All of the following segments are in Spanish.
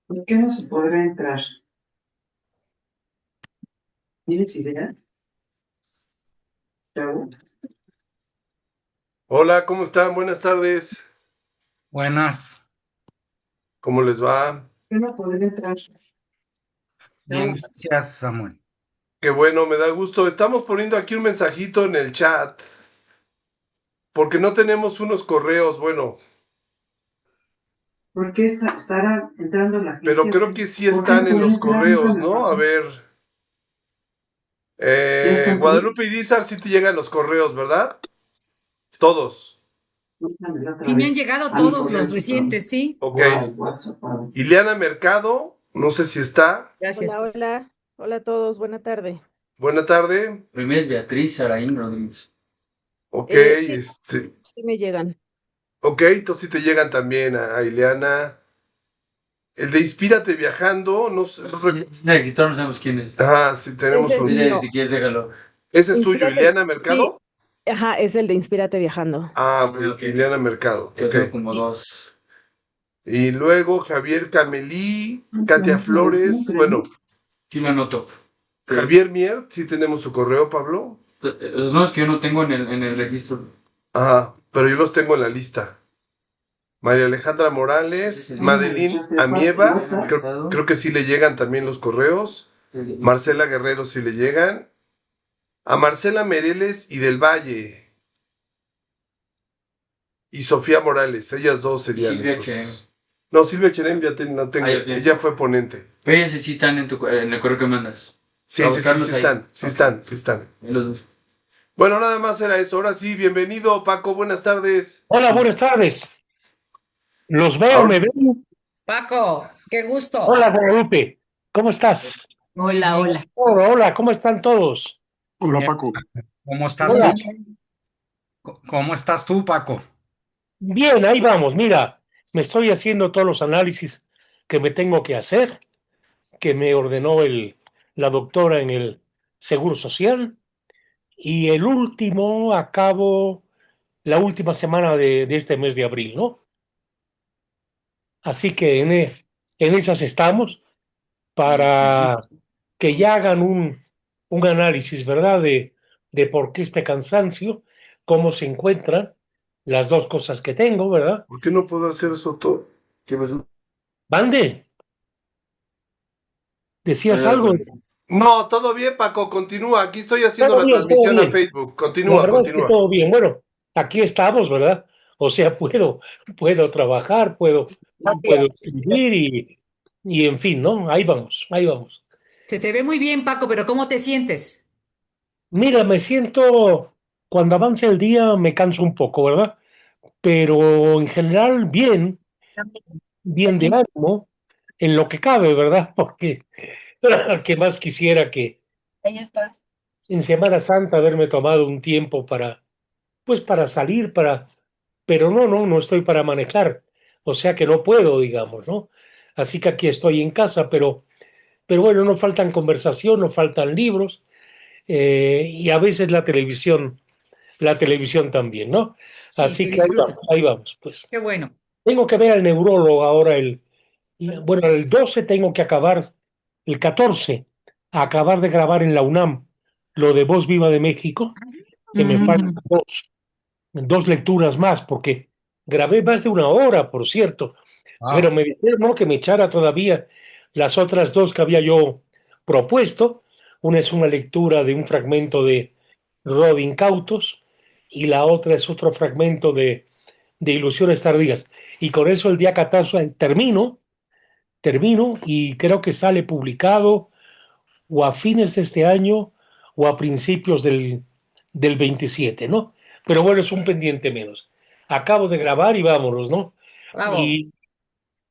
¿Por qué no se podrá entrar? ¿Tienes idea? Raúl. Hola, ¿cómo están? Buenas tardes. Buenas, ¿Cómo les va? ¿Por qué no podrá entrar? bien, Raúl. gracias, Samuel. Qué bueno, me da gusto. Estamos poniendo aquí un mensajito en el chat porque no tenemos unos correos, bueno, ¿Por qué estará entrando la pero gente o creo qué? que sí ¿Por qué están no en podrá los entrar? Nunca correos, me ¿no? A pasó. ver, ¿Ya están todos? Guadalupe Irizar sí te llegan los correos, ¿verdad? Todos. Mándamelo otra Sí, me han vez. llegado A mi todos correo los electrónico. recientes, sí. Ok. WhatsApp. Ileana Mercado, no sé si está. Gracias. Hola, hola, hola a todos, buena tarde. Buena tarde. Primero es Beatriz Saraín Rodríguez. Ok, Sí, sí me llegan. ok, entonces sí te llegan también a Ileana. El de Inspírate Viajando, no sé. Se registró, no sabemos quién es. Ah, sí, tenemos Ese es un. Ese, mío. si quieres, déjalo. Ese es tuyo, Inspírate. Ileana Sí, Mercado. ajá, es el de Inspírate Viajando. Ah, ok, Ileana Mercado. Yo Ok. tengo como dos. Y luego Javier Camelí, Katia No recibo, Flores. creo. Bueno, Sí lo anoto. Javier Mier, sí tenemos su correo, Pablo. Los nombres que yo no tengo en el registro. Ajá, pero yo los tengo en la lista. María Alejandra Morales, Sí, Madeline Amieva, creo que sí le llegan también los correos. Marcela Guerrero sí le llegan. A Marcela Mereles y del Valle. Y Sofía Morales, ellas dos serían Silvia entonces. No, Silvia Cherem ya no tengo. Ah, ya. Ella fue ponente. Pero ellos sí están en el correo que mandas. Sí, Para sí, sí, buscarlos sí ahí. están, sí Ok. están, sí están. Ahí los dos. Bueno, nada más era eso. Ahora sí, bienvenido, Paco, buenas tardes. Hola, buenas tardes. Los veo, Ahora, me ven. Paco, qué gusto. Hola, Guadalupe. ¿Cómo estás? Muy Hola, bien. hola. Hola, hola, ¿cómo están todos? Hola Bien. Paco. ¿Cómo estás Hola. tú? ¿Cómo estás tú, Paco? Bien, ahí vamos. Mira, me estoy haciendo todos los análisis que me tengo que hacer, que me ordenó la doctora en el Seguro Social. Y el último acabo la última semana de este mes de abril, ¿no? Así que en esas estamos para que ya hagan un análisis, ¿verdad? De por qué este cansancio, cómo se encuentran las dos cosas que tengo, ¿verdad? ¿por qué no puedo hacer eso todo? ¿Qué pasó? Bande, decías algo. No, todo bien, Paco, continúa. Aquí estoy haciendo Todo la bien, todo transmisión a bien. Facebook. La Continúa, verdad es que continúa. todo bien. Bueno, aquí estamos, ¿verdad? O sea, puedo trabajar, puedo escribir y en fin, ¿no? Ahí vamos, ahí vamos. Se te ve muy bien, Paco, pero ¿cómo te sientes? Mira, me siento, cuando avance el día me canso un poco, ¿verdad? Pero en general bien de ánimo, en lo que cabe, ¿verdad? Porque que más quisiera que en Semana Santa haberme tomado un tiempo pues para salir, pero no estoy para manejar, o sea que no puedo, digamos, ¿no? Así que aquí estoy en casa, pero bueno, no faltan conversación, no faltan libros, y a veces la televisión también, ¿no? Sí, Así se que disfruta. ahí vamos, pues. Qué bueno. Tengo que ver al neurólogo ahora bueno, el 12 tengo que acabar, el 14, acabar de grabar en la UNAM lo de Voz Viva de México, que me faltan Mm, dos lecturas más, porque grabé más de una hora, por cierto, pero Wow. me dijeron, ¿no?, que me echara todavía las otras dos que había yo propuesto. Una es una lectura de un fragmento de Rodin Cautos y la otra es otro fragmento de Ilusiones Tardías. Y con eso el día 14 termino y creo que sale publicado o a fines de este año o a principios del 27, ¿no? Pero bueno, es un pendiente menos. Acabo de grabar y vámonos, ¿no? Bravo. Y,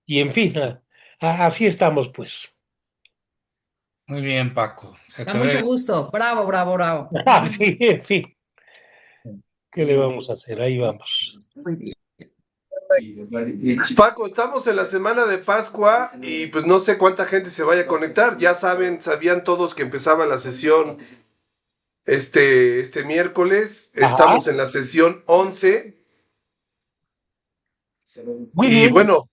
y en fin, así estamos, pues. Muy bien, Paco. Se Da te mucho ve. gusto. Bravo, bravo, bravo. Sí, en fin, ¿qué le vamos a hacer? Ahí vamos. Muy bien. Paco, estamos en la semana de Pascua y pues no sé cuánta gente se vaya a conectar. Ya sabían todos que empezaba la sesión este miércoles. Ajá, Estamos en la sesión 11 muy y bien. bueno,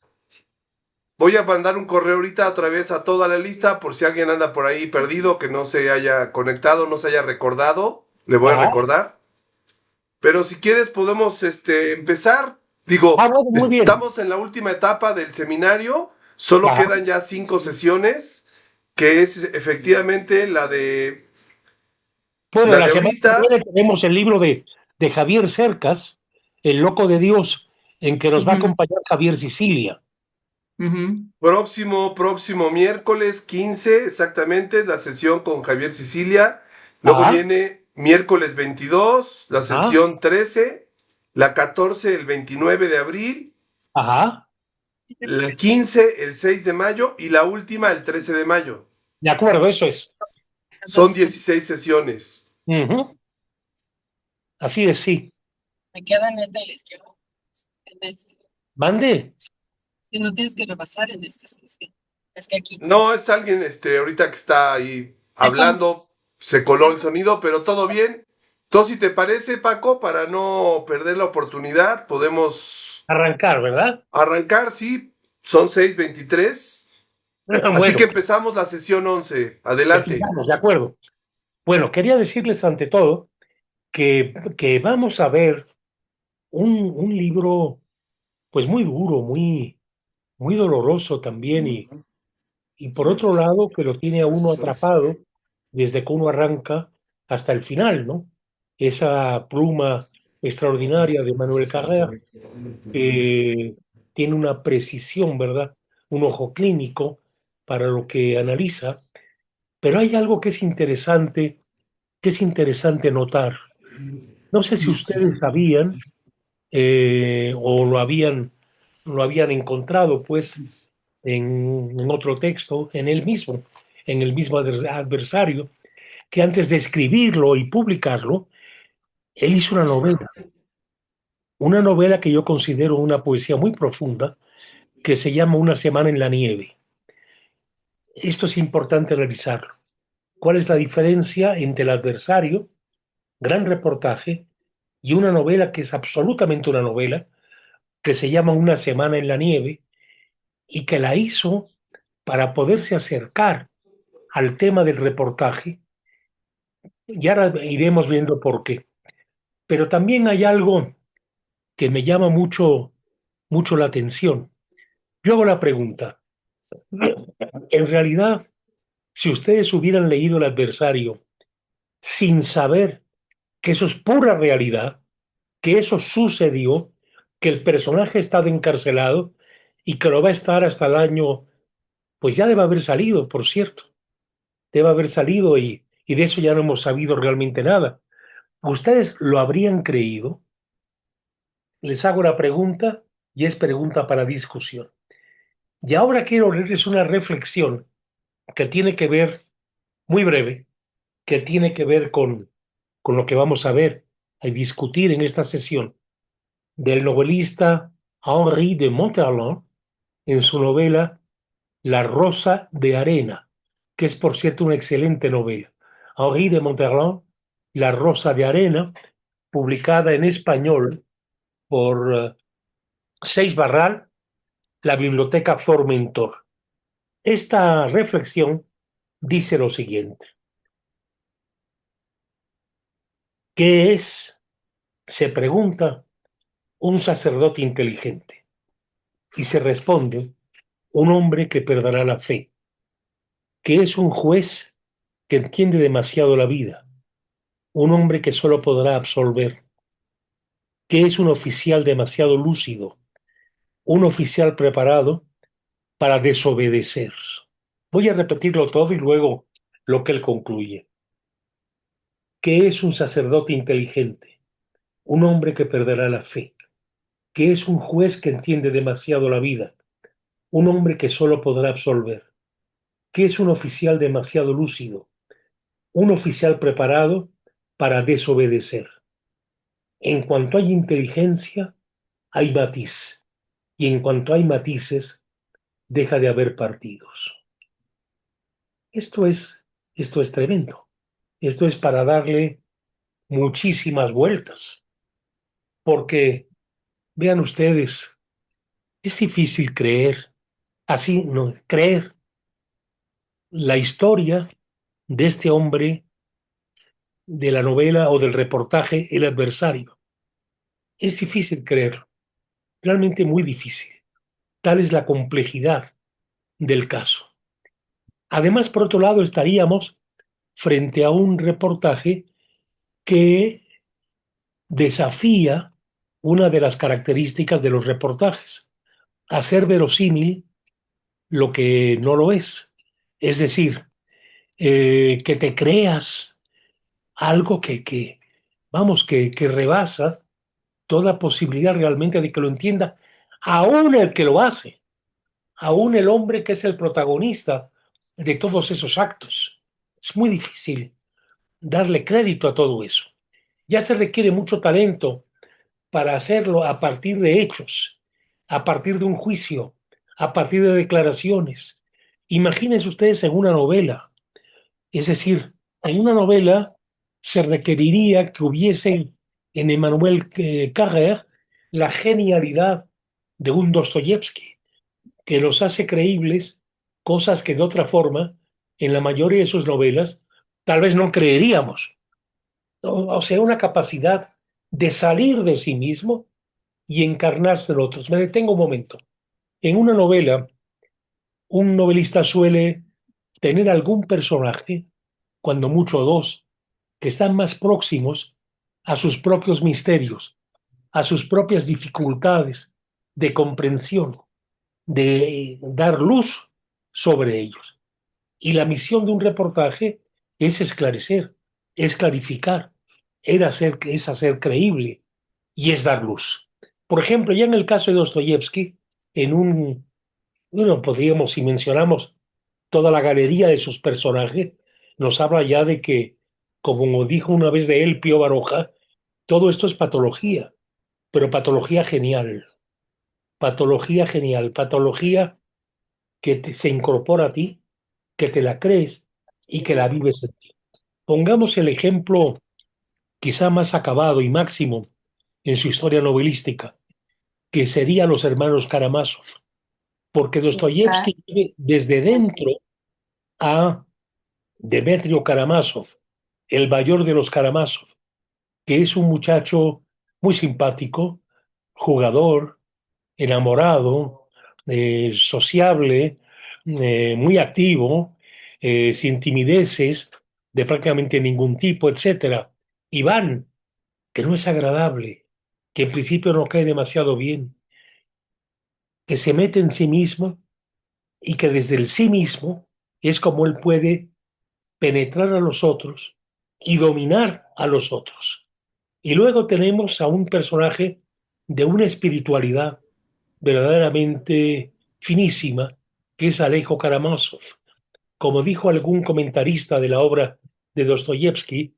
voy a mandar un correo ahorita otra vez a toda la lista por si alguien anda por ahí perdido, que no se haya conectado, no se haya recordado. Le voy a Ajá. recordar. Pero si quieres podemos empezar. Digo, Bueno, muy bien. estamos en la última etapa del seminario. Solo Ajá. quedan ya 5 sesiones, que es efectivamente Bueno, la la de semana que ahorita. viene tenemos el libro de Javier Cercas, El Loco de Dios, en que nos va a Ujú, acompañar Javier Sicilia. ujú. Próximo miércoles 15, exactamente, la sesión con Javier Sicilia. Luego Ajá, viene miércoles 22, la ajá, sesión 13, la 14, el 29 de abril, ajá. la 15, el 6 de mayo y la última, el 13 de mayo. De acuerdo, eso es. Son 16 sesiones. Ujú. Así es, sí. Me quedo en este de la izquierda. En este. Mande. Si no tienes que repasar en este. Es que aquí. No, es alguien ahorita que está ahí Sé cómo. hablando, se coló el sonido, pero todo bien. Entonces, si te parece, Paco, para no perder la oportunidad, podemos Arrancar, ¿verdad? arrancar, sí, son 6:23. Así que Bueno, empezamos la sesión 11. Adelante. empezamos, de acuerdo. Bueno, quería decirles ante todo que vamos a ver un libro, pues muy duro, muy doloroso también, y por otro lado, que lo tiene a uno atrapado desde que uno arranca hasta el final, ¿no? Esa pluma extraordinaria de Manuel Carrère, que tiene una precisión, ¿verdad? Un ojo clínico para lo que analiza, pero hay algo que es interesante notar. No sé si ustedes sabían o lo habían encontrado, pues, en otro texto, en el mismo adversario, que antes de escribirlo y publicarlo, él hizo una novela que yo considero una poesía muy profunda, que se llama Una semana en la nieve. Esto es importante revisarlo. ¿Cuál es la diferencia entre el adversario, gran reportaje, y una novela que es absolutamente una novela, que se llama Una semana en la nieve, y que la hizo para poderse acercar al tema del reportaje? Y ahora iremos viendo por qué. Pero también hay algo que me llama mucho la atención. Yo hago la pregunta, en realidad, si ustedes hubieran leído El adversario sin saber que eso es pura realidad, que eso sucedió, que el personaje ha estado encarcelado y que lo va a estar hasta el año, pues ya debe haber salido, por cierto, debe haber salido y de eso ya no hemos sabido realmente nada. ¿Ustedes lo habrían creído? Les hago la pregunta y es pregunta para discusión. Y ahora quiero leerles una reflexión que tiene que ver, muy breve, que tiene que ver con lo que vamos a ver y discutir en esta sesión, del novelista Henri de Monterland en su novela La Rosa de Arena, que es por cierto una excelente novela. Henri de Monterland, La Rosa de Arena, publicada en español por Seis Barral, la Biblioteca Formentor. Esta reflexión dice lo siguiente: ¿qué es, se pregunta, un sacerdote inteligente? y se responde un hombre que perderá la fe, que es un juez que entiende demasiado la vida, un hombre que solo podrá absolver, que es un oficial demasiado lúcido, un oficial preparado para desobedecer. Voy a repetirlo todo y luego lo que él concluye. Que es un sacerdote inteligente, un hombre que perderá la fe, que es un juez que entiende demasiado la vida, un hombre que solo podrá absolver, que es un oficial demasiado lúcido, un oficial preparado para desobedecer. En cuanto hay inteligencia, hay matiz, y en cuanto hay matices, deja de haber partidos. Esto es, esto es tremendo. Esto es para darle muchísimas vueltas, porque vean ustedes, es difícil creer, así, no, creer la historia de este hombre de la novela o del reportaje El adversario. Es difícil creerlo, realmente muy difícil. Tal es la complejidad del caso. Además, por otro lado, estaríamos frente a un reportaje que desafía una de las características de los reportajes, hacer verosímil lo que no lo es. Es decir, que te creas algo vamos, que rebasa toda posibilidad realmente de que lo entienda, aún el que lo hace, aún el hombre que es el protagonista de todos esos actos. Es muy difícil darle crédito a todo eso. Ya se requiere mucho talento para hacerlo a partir de hechos, a partir de un juicio, a partir de declaraciones. Imagínense ustedes en una novela. Es decir, en una novela se requeriría que hubiese en Emmanuel Carrère la genialidad de un Dostoyevsky, que los hace creíbles cosas que de otra forma, en la mayoría de sus novelas, tal vez no creeríamos. O sea, una capacidad de salir de sí mismo y encarnarse en otros. Me detengo un momento. En una novela, un novelista suele tener algún personaje, cuando mucho dos, que están más próximos a sus propios misterios, a sus propias dificultades de comprensión, de dar luz sobre ellos. Y la misión de un reportaje es esclarecer, es clarificar, es hacer creíble y es dar luz. Por ejemplo, ya en el caso de Dostoyevsky, podríamos, si mencionamos toda la galería de sus personajes, nos habla ya de que, como dijo una vez de él Pío Baroja, todo esto es patología, pero patología genial, patología que se incorpora a ti, que te la crees y que la vives en ti. Pongamos el ejemplo quizá más acabado y máximo en su historia novelística, que sería los hermanos Karamazov, porque Dostoyevsky vive desde dentro a Demetrio Karamazov, el mayor de los Karamazov, que es un muchacho muy simpático, jugador, enamorado, sociable, muy activo, sin timideces de prácticamente ningún tipo, etcétera. Iván, que no es agradable, que en principio no cae demasiado bien, que se mete en sí mismo y que desde el sí mismo es como él puede penetrar a los otros y dominar a los otros. Y luego tenemos a un personaje de una espiritualidad verdaderamente finísima, que es Alejo Karamazov. Como dijo algún comentarista de la obra de Dostoyevsky,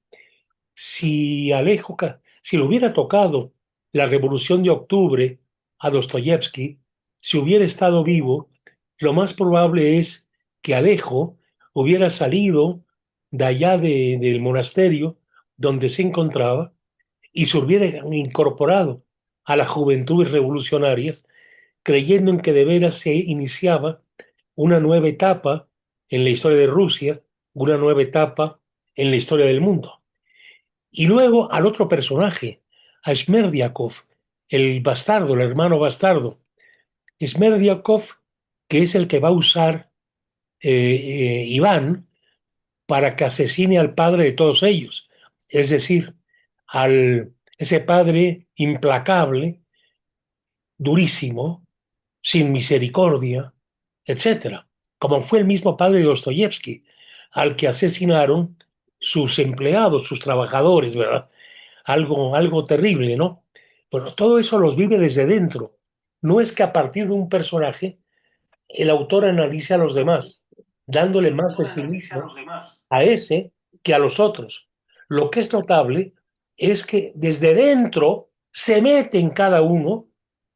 si le hubiera tocado la Revolución de Octubre a Dostoyevsky, si hubiera estado vivo, lo más probable es que Alejo hubiera salido de allá del monasterio donde se encontraba y se hubiera incorporado a las juventudes revolucionarias, creyendo en que de veras se iniciaba una nueva etapa en la historia de Rusia, una nueva etapa en la historia del mundo. Y luego al otro personaje, a Smerdiakov, el bastardo, el hermano bastardo, Smerdiakov, que es el que va a usar Iván para que asesine al padre de todos ellos. Es decir, ese padre implacable, durísimo, sin misericordia, etcétera, como fue el mismo padre de Dostoyevsky, al que asesinaron sus empleados, sus trabajadores, ¿verdad? Algo terrible, ¿no? Bueno, todo eso los vive desde dentro. No es que a partir de un personaje el autor analice a los demás, dándole más de sí mismo a ese que a los otros. Lo que es notable es que desde dentro se mete en cada uno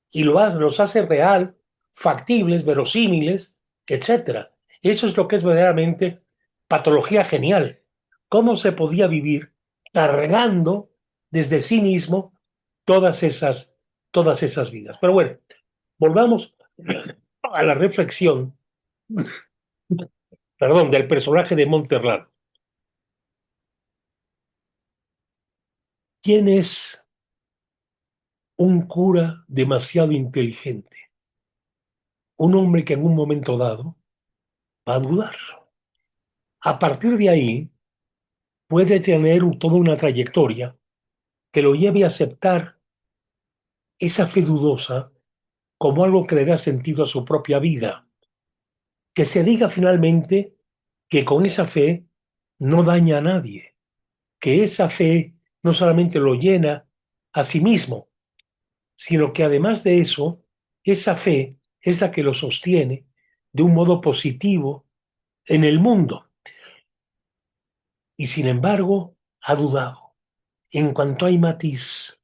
y los hace real, factibles, verosímiles, etcétera. Eso es lo que es verdaderamente patología genial. ¿Cómo se podía vivir cargando desde sí mismo todas esas vidas? Pero bueno, volvamos a la reflexión, perdón, del personaje de Monterrey. ¿Quién es un cura demasiado inteligente? Un hombre que en un momento dado va a dudar. A partir de ahí, puede tener toda una trayectoria que lo lleve a aceptar esa fe dudosa como algo que le da sentido a su propia vida. Que se diga finalmente que con esa fe no daña a nadie, que esa fe no solamente lo llena a sí mismo, sino que además de eso, esa fe es la que lo sostiene de un modo positivo en el mundo. Y sin embargo, ha dudado. En cuanto hay matiz,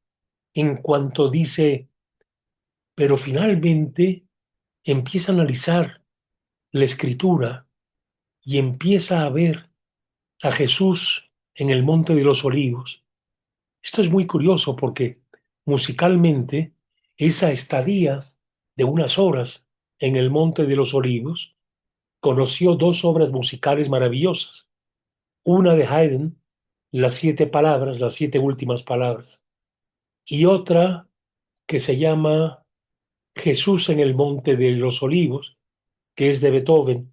en cuanto dice, pero finalmente empieza a analizar la escritura y empieza a ver a Jesús en el Monte de los Olivos. Esto es muy curioso porque musicalmente esa estadía de unas horas en el Monte de los Olivos conoció dos obras musicales maravillosas. Una de Haydn, las 7 palabras, las 7 últimas palabras, y otra que se llama Jesús en el Monte de los Olivos, que es de Beethoven.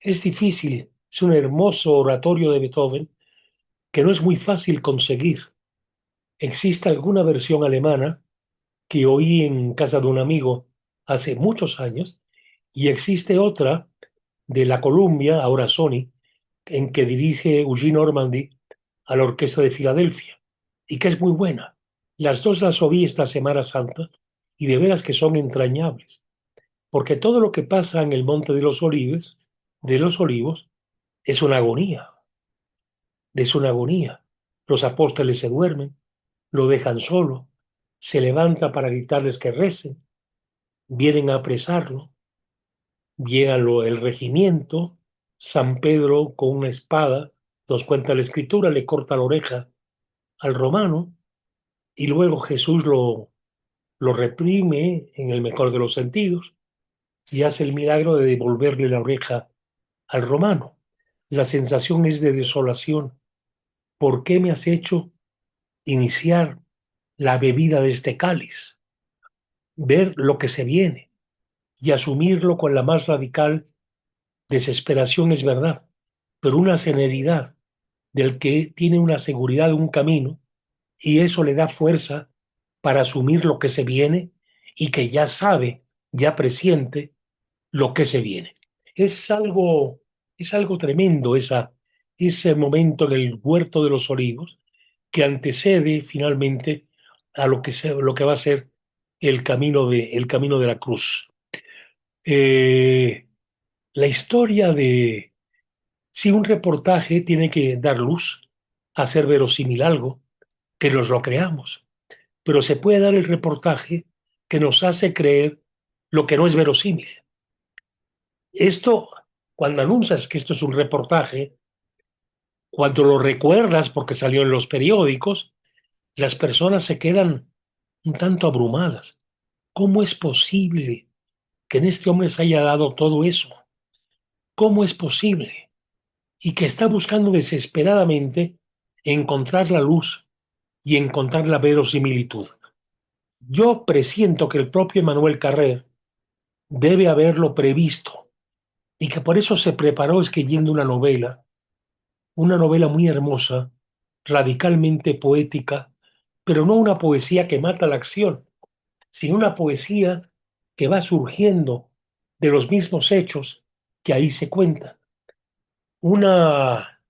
Es difícil, es un hermoso oratorio de Beethoven que no es muy fácil conseguir. Existe alguna versión alemana que oí en casa de un amigo hace muchos años, y existe otra de la Columbia, ahora Sony, en que dirige Eugene Ormandy a la Orquesta de Filadelfia, y que es muy buena. Las dos las oí esta Semana Santa y de veras que son entrañables, porque todo lo que pasa en el Monte de los Olivos, es una agonía, es una agonía. Los apóstoles se duermen, lo dejan solo, se levanta para gritarles que recen, vienen a apresarlo, llega el regimiento, San Pedro con una espada, nos cuenta la escritura, le corta la oreja al romano y luego Jesús lo reprime en el mejor de los sentidos y hace el milagro de devolverle la oreja al romano. La sensación es de desolación. ¿Por qué me has hecho iniciar la bebida de este cáliz? Ver lo que se viene y asumirlo con la más radical desesperación es verdad, pero una serenidad del que tiene una seguridad de un camino y eso le da fuerza para asumir lo que se viene y que ya sabe, ya presiente lo que se viene. Es algo tremendo ese momento en el huerto de los olivos que antecede finalmente a lo que va a ser el camino de la cruz. La historia de si un reportaje tiene que dar luz, hacer verosímil algo, que nos lo creamos, pero se puede dar el reportaje que nos hace creer lo que no es verosímil. Esto, cuando anuncias que esto es un reportaje, cuando lo recuerdas porque salió en los periódicos, las personas se quedan un tanto abrumadas. ¿Cómo es posible que en este hombre se haya dado todo eso? ¿Cómo es posible? Y que está buscando desesperadamente encontrar la luz y encontrar la verosimilitud. Yo presiento que el propio Emmanuel Carrer debe haberlo previsto y que por eso se preparó escribiendo una novela muy hermosa, radicalmente poética, pero no una poesía que mata la acción, sino una poesía que va surgiendo de los mismos hechos que ahí se cuentan. Una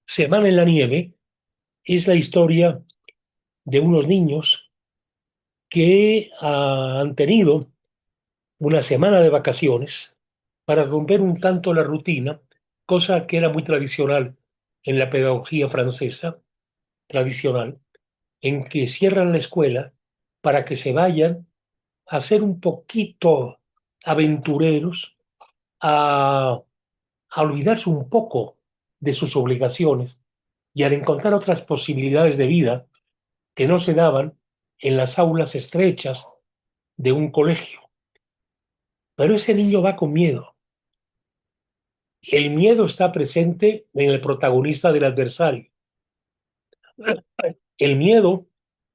semana en la nieve es la historia de unos niños que han tenido una semana de vacaciones para romper un tanto la rutina, cosa que era muy tradicional en la pedagogía francesa, tradicional, en que cierran la escuela para que se vayan a ser un poquito aventureros, a, a olvidarse un poco de sus obligaciones y al encontrar otras posibilidades de vida que no se daban en las aulas estrechas de un colegio. Pero ese niño va con miedo. El miedo está presente en el protagonista del adversario. El miedo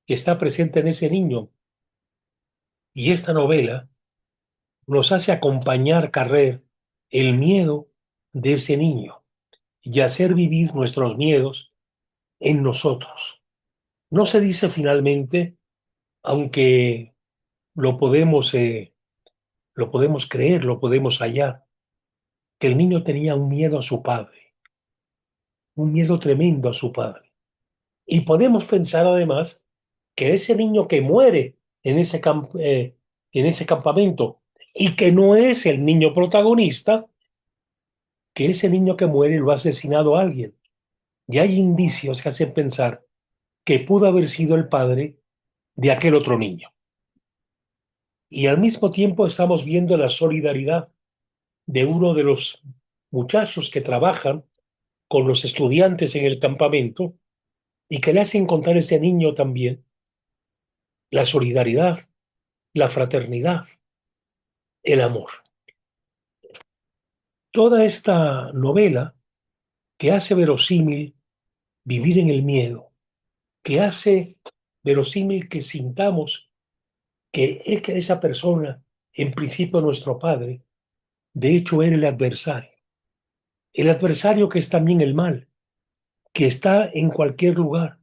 está presente en ese niño. Y esta novela nos hace acompañar, Carrer, el miedo de ese niño y hacer vivir nuestros miedos en nosotros. No se dice finalmente, aunque lo podemos creer, lo podemos hallar, que el niño tenía un miedo a su padre, un miedo tremendo a su padre. Y podemos pensar además que ese niño que muere en ese campamento y que no es el niño protagonista, que ese niño que muere lo ha asesinado a alguien. Y hay indicios que hacen pensar que pudo haber sido el padre de aquel otro niño. Y al mismo tiempo estamos viendo la solidaridad de uno de los muchachos que trabajan con los estudiantes en el campamento y que le hace encontrar a ese niño también la solidaridad, la fraternidad, el amor. Toda esta novela que hace verosímil vivir en el miedo, que hace verosímil que sintamos que es que esa persona, en principio nuestro padre, de hecho era el adversario que es también el mal, que está en cualquier lugar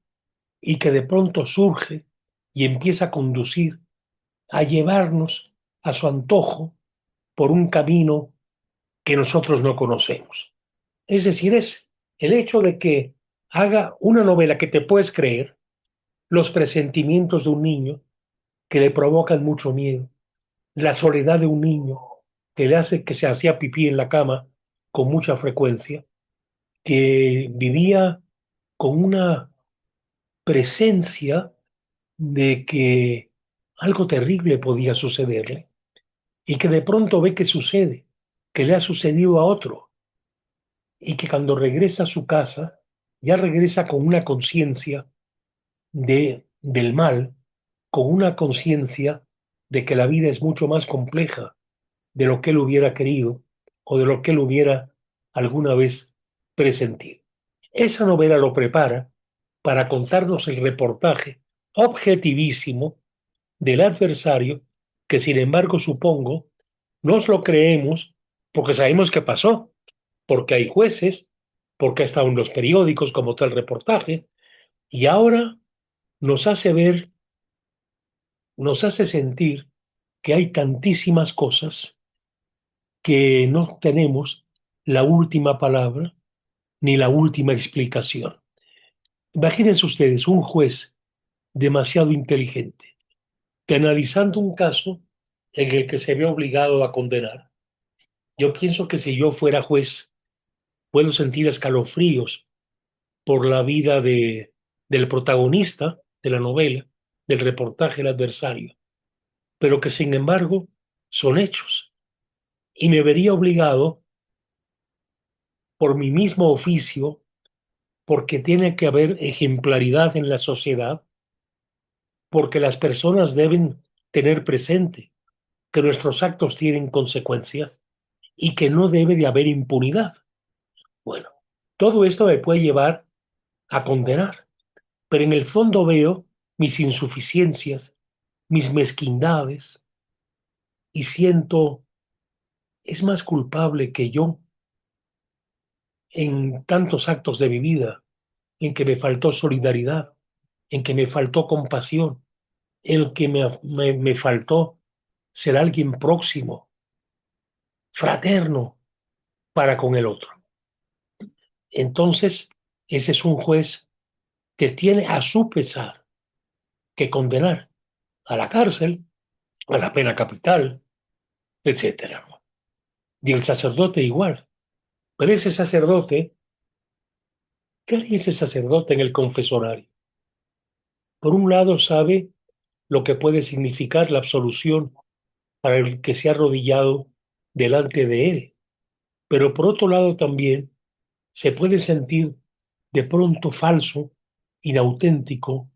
y que de pronto surge y empieza a conducir, a llevarnos a su antojo por un camino que nosotros no conocemos. Es decir, es el hecho de que haga una novela que te puedes creer, los presentimientos de un niño que le provocan mucho miedo, la soledad de un niño que le hace que se hacía pipí en la cama con mucha frecuencia, que vivía con una presencia de que algo terrible podía sucederle y que de pronto ve que sucede, que le ha sucedido a otro y que cuando regresa a su casa ya regresa con una conciencia del mal, con una conciencia de que la vida es mucho más compleja de lo que él hubiera querido o de lo que él hubiera alguna vez presentido. Esa novela lo prepara para contarnos el reportaje objetivísimo del adversario que, sin embargo, supongo, nos lo creemos porque sabemos que pasó, porque hay jueces, porque ha estado en los periódicos como tal reportaje, y ahora nos hace ver, nos hace sentir que hay tantísimas cosas que no tenemos la última palabra ni la última explicación. Imagínense ustedes un juez demasiado inteligente que analizando un caso en el que se ve obligado a condenar. Yo pienso que si yo fuera juez, puedo sentir escalofríos por la vida del protagonista de la novela, del reportaje El adversario, pero que sin embargo son hechos. Y me vería obligado por mi mismo oficio, porque tiene que haber ejemplaridad en la sociedad, porque las personas deben tener presente que nuestros actos tienen consecuencias y que no debe de haber impunidad. Bueno, todo esto me puede llevar a condenar, pero en el fondo veo mis insuficiencias, mis mezquindades y siento es más culpable que yo en tantos actos de mi vida, en que me faltó solidaridad, en que me faltó compasión, en que me faltó ser alguien próximo, fraterno para con el otro. Entonces, ese es un juez que tiene a su pesar que condenar a la cárcel, a la pena capital, etcétera. Y el sacerdote igual. Pero ese sacerdote, ¿qué haría ese sacerdote en el confesonario? Por un lado, sabe lo que puede significar la absolución para el que se ha arrodillado delante de él. Pero por otro lado también se puede sentir de pronto falso, inauténtico,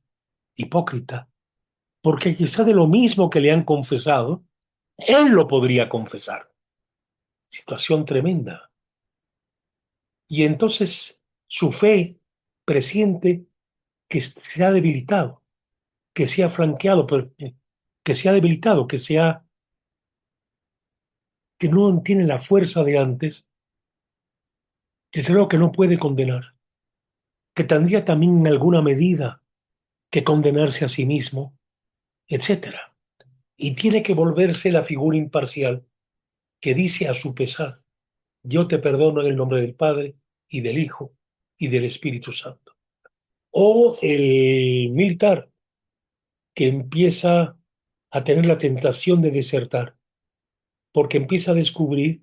hipócrita, porque quizá de lo mismo que le han confesado, él lo podría confesar. Situación tremenda. Y entonces su fe presiente que se ha debilitado, que se ha flanqueado, que se ha debilitado, que no tiene la fuerza de antes, que creo que no puede condenar, que tendría también en alguna medida que condenarse a sí mismo, etcétera. Y tiene que volverse la figura imparcial que dice a su pesar: yo te perdono en el nombre del Padre y del Hijo y del Espíritu Santo. O el militar que empieza a tener la tentación de desertar porque empieza a descubrir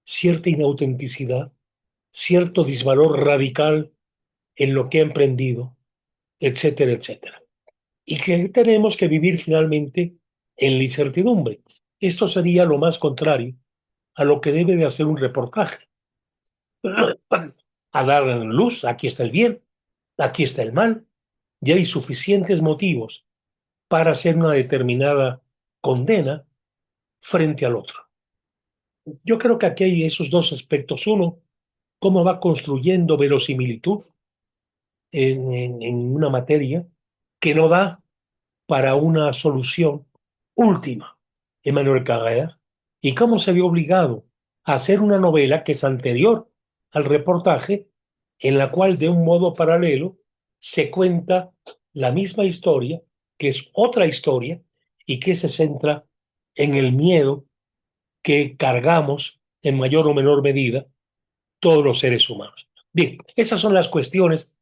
cierta inautenticidad, cierto disvalor radical en lo que ha emprendido, etcétera, etcétera. Y que tenemos que vivir finalmente en la incertidumbre. Esto sería lo más contrario a lo que debe de hacer un reportaje. A dar luz, aquí está el bien, aquí está el mal, y hay suficientes motivos para hacer una determinada condena frente al otro. Yo creo que aquí hay esos dos aspectos. Uno, cómo va construyendo verosimilitud en una materia que no da para una solución última, Emmanuel Carrère, y cómo se vio obligado a hacer una novela que es anterior al reportaje, en la cual de un modo paralelo se cuenta la misma historia, que es otra historia, y que se centra en el miedo que cargamos en mayor o menor medida todos los seres humanos. Bien, esas son las cuestiones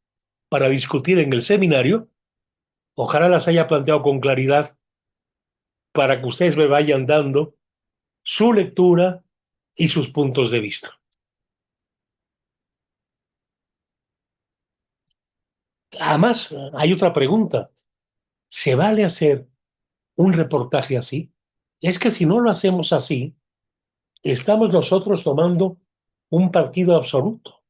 para discutir en el seminario. Ojalá las haya planteado con claridad para que ustedes me vayan dando su lectura y sus puntos de vista. Además, hay otra pregunta. ¿Se vale hacer un reportaje así? Es que si no lo hacemos así, estamos nosotros tomando un partido absoluto,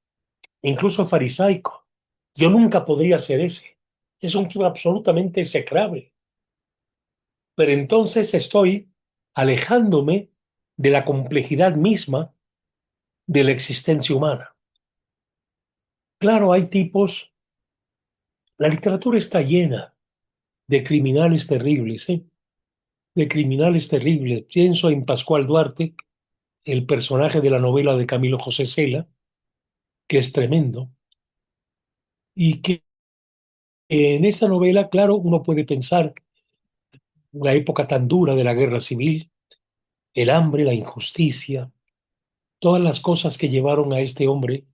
incluso farisaico. Yo nunca podría ser ese. Es un tipo absolutamente execrable. Pero entonces estoy alejándome de la complejidad misma de la existencia humana. Claro, hay tipos, la literatura está llena de criminales terribles, ¿eh? De criminales terribles. Pienso en Pascual Duarte, el personaje de la novela de Camilo José Cela, que es tremendo, y que en esa novela, claro, uno puede pensar la época tan dura de la guerra civil, el hambre, la injusticia, todas las cosas que llevaron a este hombre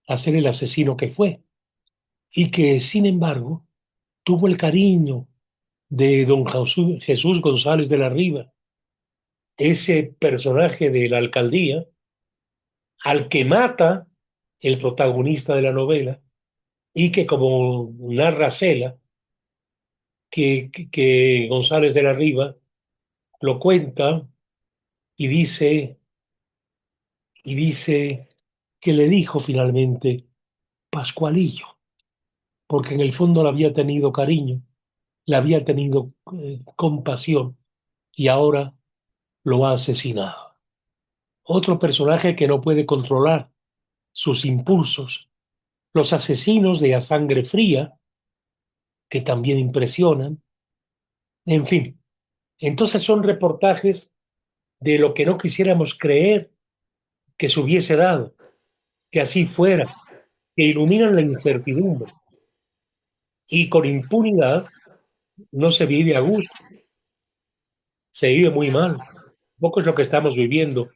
a ser el asesino que fue, y que, sin embargo, tuvo el cariño de don Jesús González de la Riva, ese personaje de la alcaldía, al que mata el protagonista de la novela, y que, como narra Cela, que González de la Riva lo cuenta y dice que le dijo finalmente Pascualillo, porque en el fondo le había tenido cariño, le había tenido compasión, y ahora lo ha asesinado. Otro personaje que no puede controlar sus impulsos. Los asesinos de A Sangre Fría, que también impresionan. En fin, entonces son reportajes de lo que no quisiéramos creer que se hubiese dado, que así fuera, que iluminan la incertidumbre. Y con impunidad no se vive a gusto, se vive muy mal. Poco es lo que estamos viviendo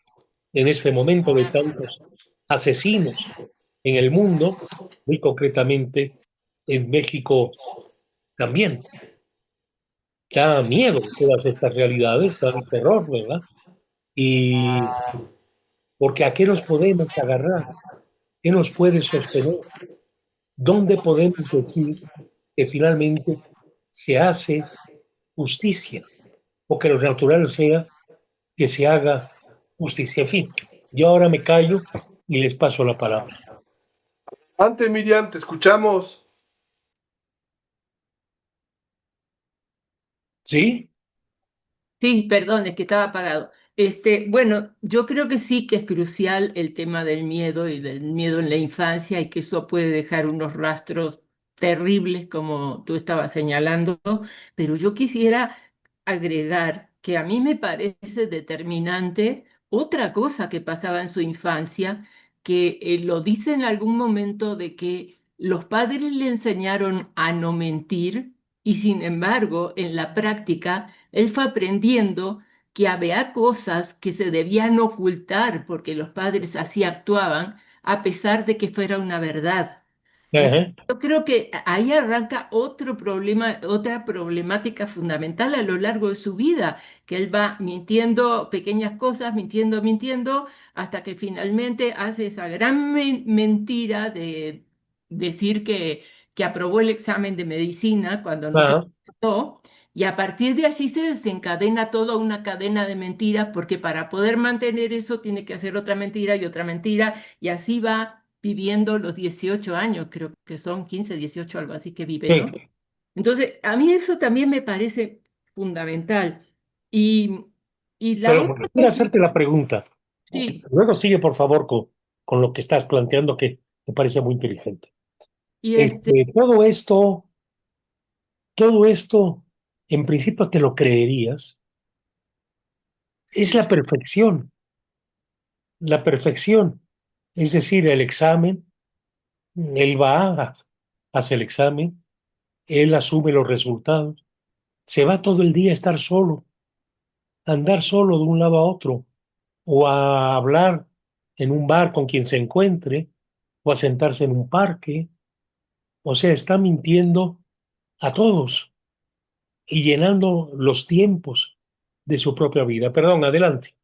en este momento de tantos asesinos en el mundo, muy concretamente en México también. Da miedo todas estas realidades, da terror, ¿verdad? Y porque ¿a qué nos podemos agarrar? ¿Qué nos puede sostener? ¿Dónde podemos decir que finalmente se hace justicia? O que lo natural sea que se haga justicia. En fin, yo ahora me callo y les paso la palabra. Ante Miriam, te escuchamos. ¿Sí? Sí, perdón, es que estaba apagado. Bueno, yo creo que sí que es crucial el tema del miedo y del miedo en la infancia y que eso puede dejar unos rastros terribles como tú estabas señalando, pero yo quisiera agregar que a mí me parece determinante otra cosa que pasaba en su infancia, que lo dice en algún momento de que los padres le enseñaron a no mentir y sin embargo en la práctica él fue aprendiendo que había cosas que se debían ocultar porque los padres así actuaban, a pesar de que fuera una verdad. Ajá. Yo creo que ahí arranca otro problema, otra problemática fundamental a lo largo de su vida, que él va mintiendo pequeñas cosas, mintiendo, mintiendo, hasta que finalmente hace esa gran mentira de decir que aprobó el examen de medicina cuando no se Ajá. presentó, y a partir de allí se desencadena toda una cadena de mentiras, porque para poder mantener eso tiene que hacer otra mentira, y así va viviendo los 18 años, creo que son 15, 18, algo así que vive, ¿no? Sí. Entonces, a mí eso también me parece fundamental. Y, y la Pero otra quiero cosa, hacerte la pregunta. sí, Luego sigue, por favor, con lo que estás planteando, que me parece muy inteligente. y Todo esto, en principio te lo creerías, es sí, la perfección. La perfección. Es decir, el examen, él va, hace el examen, él asume los resultados, se va todo el día a estar solo, a andar solo de un lado a otro, o a hablar en un bar con quien se encuentre, o a sentarse en un parque. O sea, está mintiendo a todos y llenando los tiempos de su propia vida. Perdón, adelante.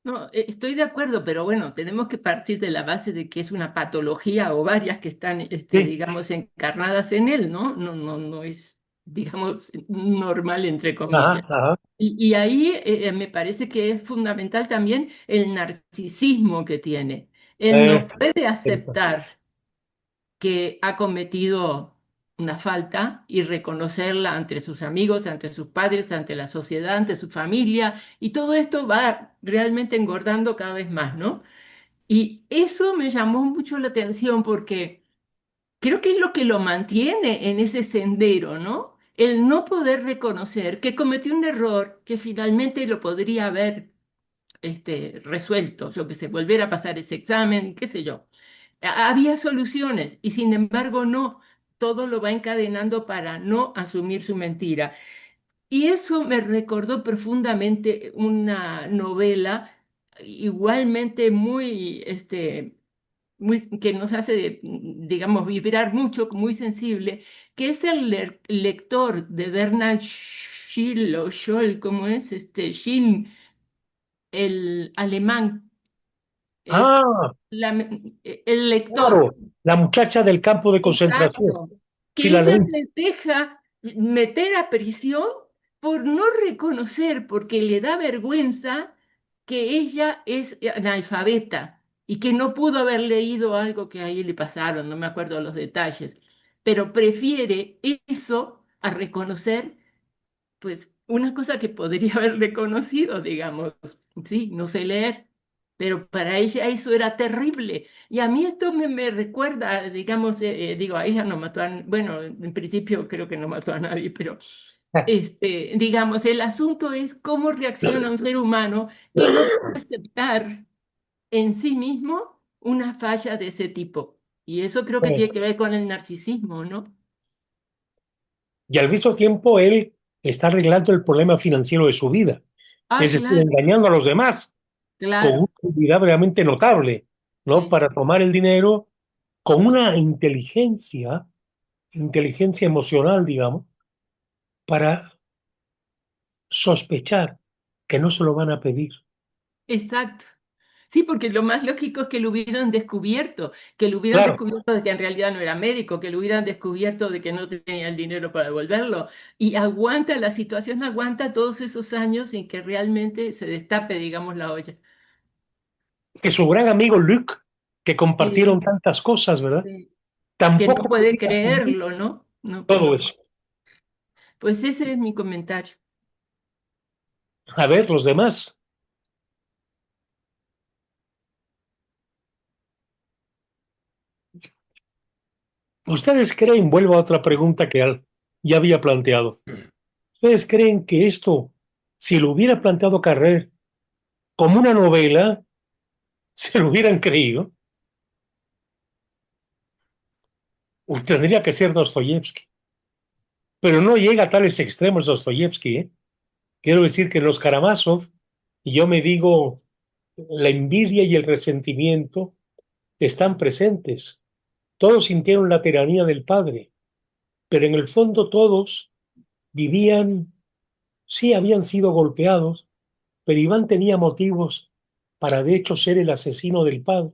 no, estoy de acuerdo, pero bueno, tenemos que partir de la base de que es una patología o varias que están, Sí. digamos, encarnadas en él, ¿no? No es, digamos, normal, entre Ajá, comillas. ajá. Y ahí me parece que es fundamental también el narcisismo que tiene. Él no Eh, puede aceptar que ha cometido una falta y reconocerla ante sus amigos, ante sus padres, ante la sociedad, ante su familia, y todo esto va realmente engordando cada vez más, ¿no? Y eso me llamó mucho la atención porque creo que es lo que lo mantiene en ese sendero, ¿no? El no poder reconocer que cometió un error que finalmente lo podría haber resuelto, yo que sé, volver a pasar ese examen, qué sé yo. Había soluciones y sin embargo no, todo lo va encadenando para no asumir su mentira. Y eso me recordó profundamente una novela igualmente muy, que nos hace, digamos, vibrar mucho, muy sensible, que es el lector de Bernard Schill o Scholl, ¿cómo es? Schill, el alemán, eh, ah, el lector. claro, la muchacha del campo de concentración. Exacto, Sí, que la ella leí. se deja meter a prisión por no reconocer, porque le da vergüenza que ella es analfabeta y que no pudo haber leído algo que a ella le pasaron, no me acuerdo los detalles, pero prefiere eso a reconocer pues una cosa que podría haber reconocido, digamos, sí, no sé leer, pero para ella eso era terrible. Y a mí esto me recuerda, digamos, digo, a ella no mató a, bueno, en principio creo que no mató a nadie, pero digamos, el asunto es cómo reacciona un ser humano que no puede aceptar en sí mismo una falla de ese tipo. Y eso creo que tiene que ver con el narcisismo, ¿no? Y al mismo tiempo él está arreglando el problema financiero de su vida. Es decir, Claro, engañando a los demás con claro. una habilidad realmente notable, ¿no? Para tomar el dinero con una inteligencia emocional, digamos, para sospechar que no se lo van a pedir. Exacto. Sí, porque lo más lógico es que lo hubieran descubierto, Claro, de que en realidad no era médico, que lo hubieran descubierto de que no tenía el dinero para devolverlo. Y aguanta, la situación aguanta todos esos años sin que realmente se destape, digamos, la olla. que su gran amigo Luke, que compartieron Sí, tantas cosas, ¿verdad? sí. Que no Tampoco puede podía asumir creerlo, ¿no? No, todo eso. pues ese es mi comentario. A ver, los demás. ¿Ustedes creen, vuelvo a otra pregunta que ya había planteado, ¿ustedes creen que esto, si lo hubiera planteado Carrer como una novela, se lo hubieran creído? Tendría que ser Dostoyevsky. Pero no llega a tales extremos Dostoyevsky, ¿eh? Quiero decir que los Karamazov, y yo me digo, la envidia y el resentimiento están presentes. Todos sintieron la tiranía del padre, pero en el fondo todos vivían, sí habían sido golpeados, pero Iván tenía motivos para de hecho ser el asesino del padre.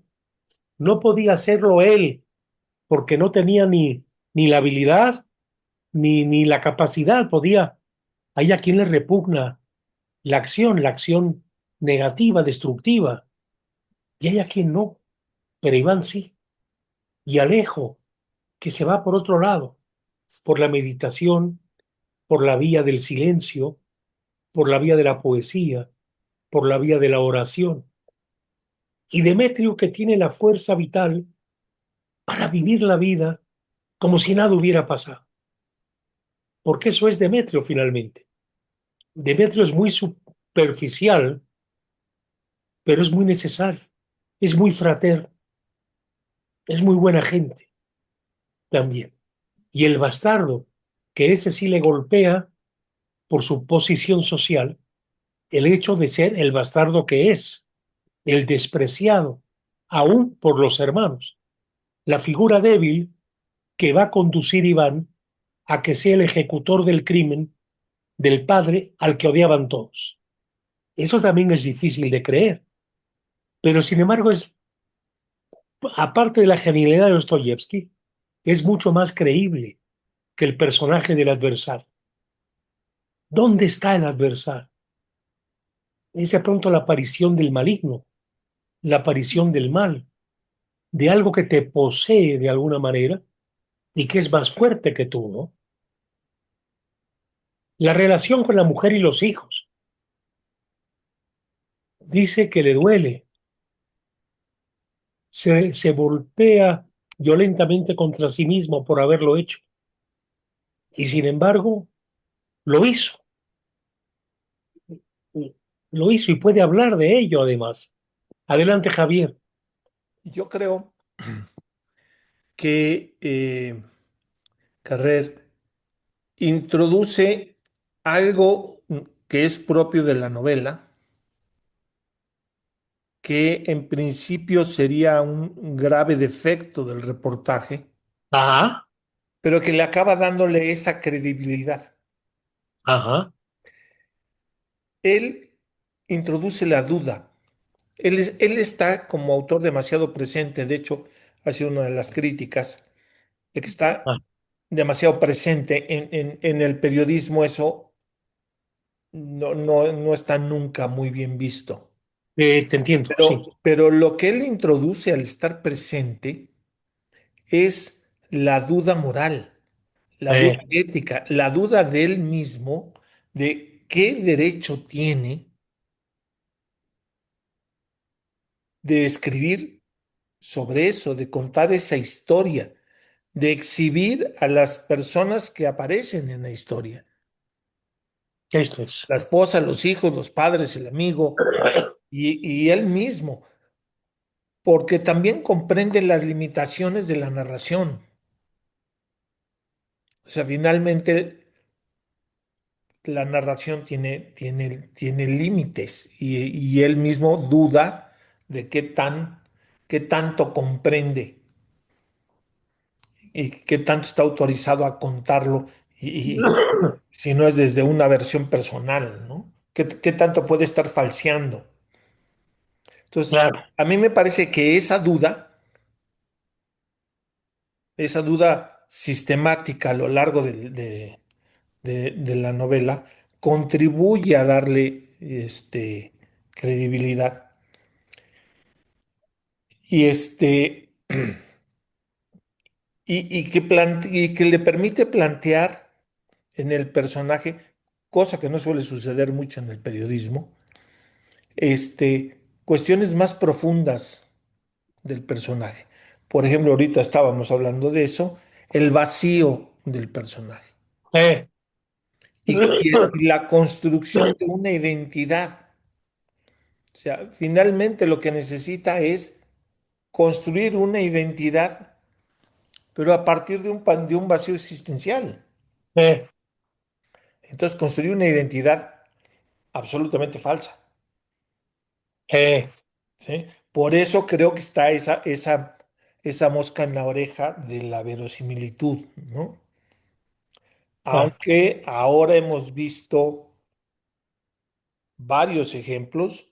No podía serlo él, porque no tenía ni la habilidad ni la capacidad. Hay a quien le repugna la acción negativa, destructiva, y hay a quien no, pero Iván sí. Y Alejo, que se va por otro lado, por la meditación, por la vía del silencio, por la vía de la poesía, por la vía de la oración. Y Demetrio, que tiene la fuerza vital para vivir la vida como si nada hubiera pasado. Porque eso es Demetrio finalmente. Demetrio es muy superficial, pero es muy necesario, es muy fraterno, es muy buena gente también. Y el bastardo, que ese sí le golpea por su posición social, el hecho de ser el bastardo que es, el despreciado, aún por los hermanos. La figura débil que va a conducir Iván a que sea el ejecutor del crimen del padre al que odiaban todos. Eso también es difícil de creer, pero sin embargo aparte de la genialidad de Dostoyevsky, es mucho más creíble que el personaje del adversario. ¿Dónde está el adversario? Es de pronto la aparición del maligno, la aparición del mal, de algo que te posee de alguna manera y que es más fuerte que tú, ¿no? La relación con la mujer y los hijos. Dice que le duele, se voltea violentamente contra sí mismo por haberlo hecho. Y sin embargo, lo hizo. Lo hizo y puede hablar de ello además. Adelante, Javier. Yo creo que Carrer introduce algo que es propio de la novela, que en principio sería un grave defecto del reportaje, Ajá, pero que le acaba dándole esa credibilidad. ajá, Él introduce la duda. Él está como autor demasiado presente, de hecho, ha sido una de las críticas, de que está ah, demasiado presente en el periodismo, eso no está nunca muy bien visto. te entiendo, sí. Pero lo que él introduce al estar presente es la duda moral, la duda Eh, ética, la duda de él mismo, de qué derecho tiene de escribir sobre eso, de contar esa historia, de exhibir a las personas que aparecen en la historia, esto es. la esposa, los hijos, los padres, el amigo y él mismo. porque también comprende las limitaciones de la narración. O sea, finalmente la narración tiene límites y él mismo duda de qué tanto comprende y qué tanto está autorizado a contarlo y si no es desde una versión personal, ¿no? ¿Qué tanto puede estar falseando? Entonces, Claro. a mí me parece que esa duda sistemática a lo largo de la novela contribuye a darle credibilidad y, y que le permite plantear en el personaje, cosa que no suele suceder mucho en el periodismo, cuestiones más profundas del personaje. Por ejemplo, ahorita estábamos hablando de eso, el vacío del personaje Eh, y la construcción de una identidad. O sea, finalmente lo que necesita es construir una identidad, pero a partir de un vacío existencial. eh, Entonces, construir una identidad absolutamente falsa. eh, ¿Sí? Por eso creo que está esa mosca en la oreja de la verosimilitud, ¿no? claro. Aunque ahora hemos visto varios ejemplos,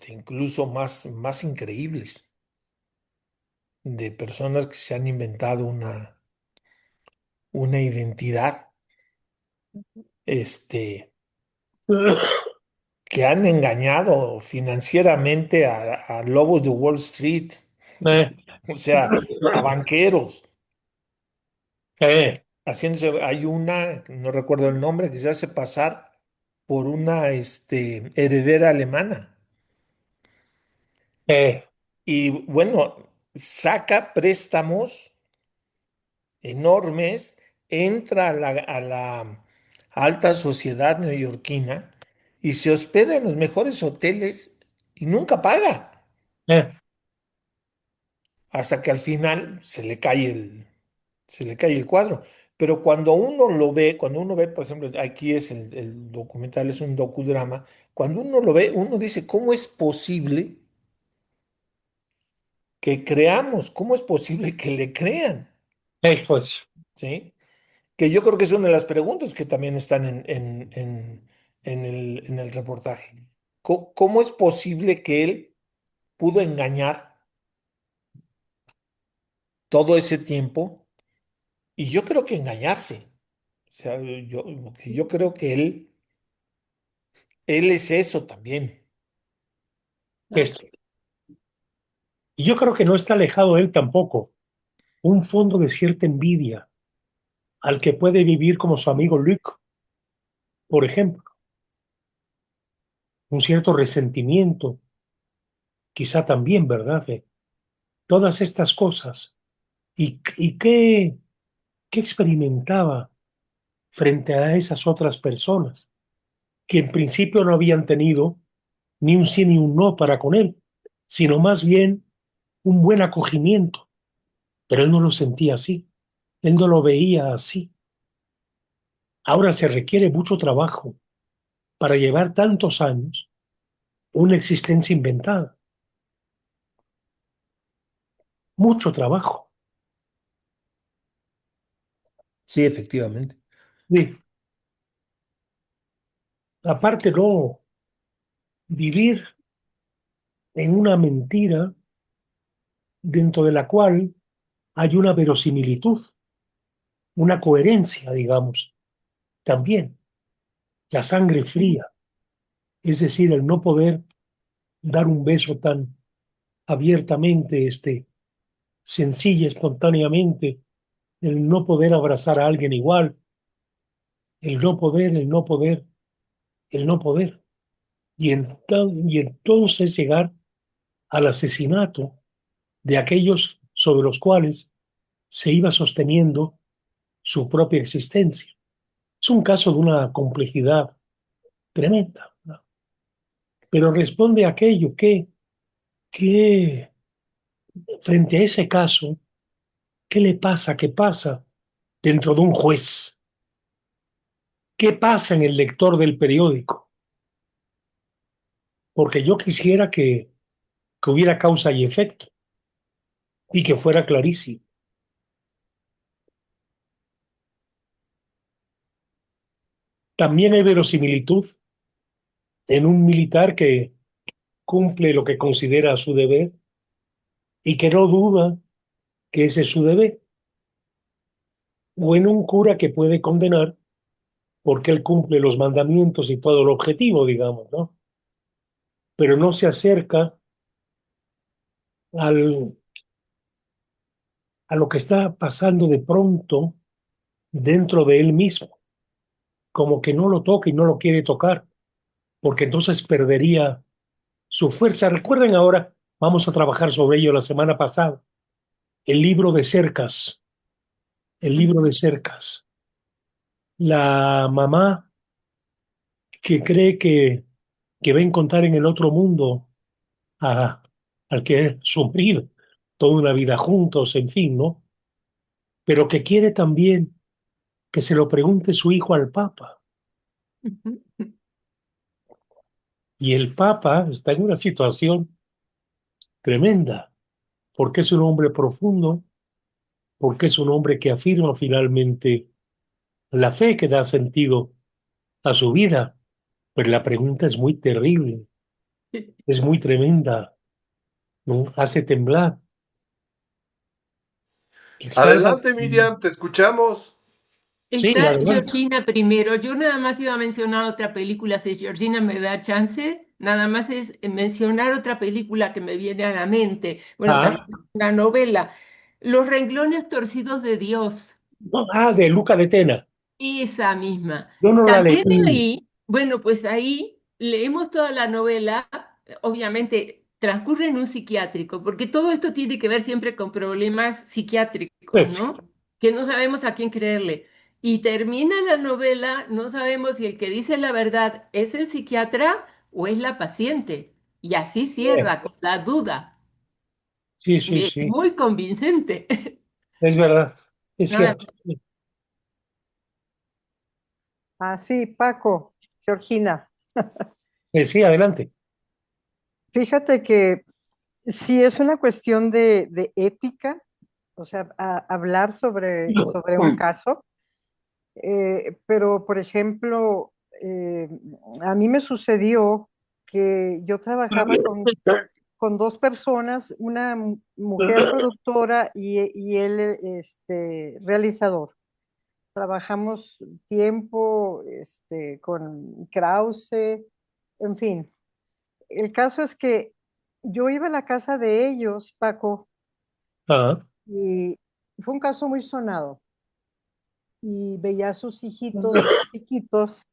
incluso más increíbles, de personas que se han inventado una identidad, que han engañado financieramente a lobos de Wall Street, Eh, o sea, a banqueros. eh, Haciéndose, hay una, no recuerdo el nombre, que se hace pasar por una heredera alemana. eh, Y bueno, saca préstamos enormes, entra a la alta sociedad neoyorquina y se hospeda en los mejores hoteles y nunca paga, eh, hasta que al final se le cae el cuadro. Pero cuando uno ve, por ejemplo, aquí es el documental, es un docudrama, cuando uno lo ve, uno dice, ¿cómo es posible que creamos? ¿Cómo es posible que le crean? pues, ¿Sí? Que yo creo que es una de las preguntas que también están en el reportaje. ¿Cómo es posible que él pudo engañar todo ese tiempo? Y yo creo que engañarse. O sea, yo creo que él es eso también. esto. Y yo creo que no está alejado él tampoco. Un fondo de cierta envidia al que puede vivir como su amigo Luke, por ejemplo. Un cierto resentimiento, quizá también, ¿verdad? De todas estas cosas. ¿Y qué experimentaba frente a esas otras personas que en principio no habían tenido ni un sí ni un no para con él, sino más bien un buen acogimiento? Pero él no lo sentía así, él no lo veía así. Ahora se requiere mucho trabajo para llevar tantos años una existencia inventada. Mucho trabajo. Sí, efectivamente. Sí. Aparte, no vivir en una mentira dentro de la cual hay una verosimilitud, una coherencia, digamos, también. La sangre fría, es decir, el no poder dar un beso tan abiertamente, sencilla, espontáneamente, el no poder abrazar a alguien igual, el no poder, el no poder, el no poder. Y entonces llegar al asesinato de aquellos sobre los cuales se iba sosteniendo su propia existencia. Es un caso de una complejidad tremenda, ¿no? Pero responde a aquello que ¿Qué, frente a ese caso, qué le pasa? ¿Qué pasa dentro de un juez? ¿Qué pasa en el lector del periódico? Porque yo quisiera que hubiera causa y efecto y que fuera clarísimo. También hay verosimilitud en un militar que cumple lo que considera su deber y que no duda que ese es su deber, o en un cura que puede condenar porque él cumple los mandamientos y todo el objetivo, digamos, ¿no? Pero no se acerca al, a lo que está pasando de pronto dentro de él mismo, como que no lo toca y no lo quiere tocar, porque entonces perdería su fuerza. Recuerden ahora, vamos a trabajar sobre ello la semana pasada, el libro de Cercas, el libro de Cercas. La mamá que cree que va a encontrar en el otro mundo a, al que sufrir toda una vida juntos, en fin, ¿no? Pero que quiere también que se lo pregunte su hijo al Papa. Y el Papa está en una situación tremenda, porque es un hombre profundo, porque es un hombre que afirma finalmente la fe que da sentido a su vida. Pero la pregunta es muy terrible, es muy tremenda, ¿no? Hace temblar. Salva. Adelante, Miriam, te escuchamos. Sí, Está adelante. Georgina primero. Yo nada más iba a mencionar otra película, si Georgina me da chance. Nada más es mencionar otra película que me viene a la mente. Bueno, también Ah, una novela. Los renglones torcidos de Dios. no, de Luca de Tena. Esa misma. Yo no la También leí. ahí, bueno, pues ahí leemos toda la novela, obviamente transcurre en un psiquiátrico, porque todo esto tiene que ver siempre con problemas psiquiátricos, Pues, ¿no? Que no sabemos a quién creerle. Y termina la novela, no sabemos si el que dice la verdad es el psiquiatra o es la paciente. Y así cierra, con la duda. sí, sí, Es sí, muy convincente. es verdad, es Nada cierto. Ah, sí, Paco, Georgina. Sí, adelante. Fíjate que sí es una cuestión de ética, o sea, hablar sobre un caso, pero por ejemplo, a mí me sucedió que yo trabajaba con dos personas, una mujer productora y él realizador. Trabajamos tiempo con Krause, en fin. El caso es que yo iba a la casa de ellos, Paco, Ah, y fue un caso muy sonado. Y veía a sus hijitos chiquitos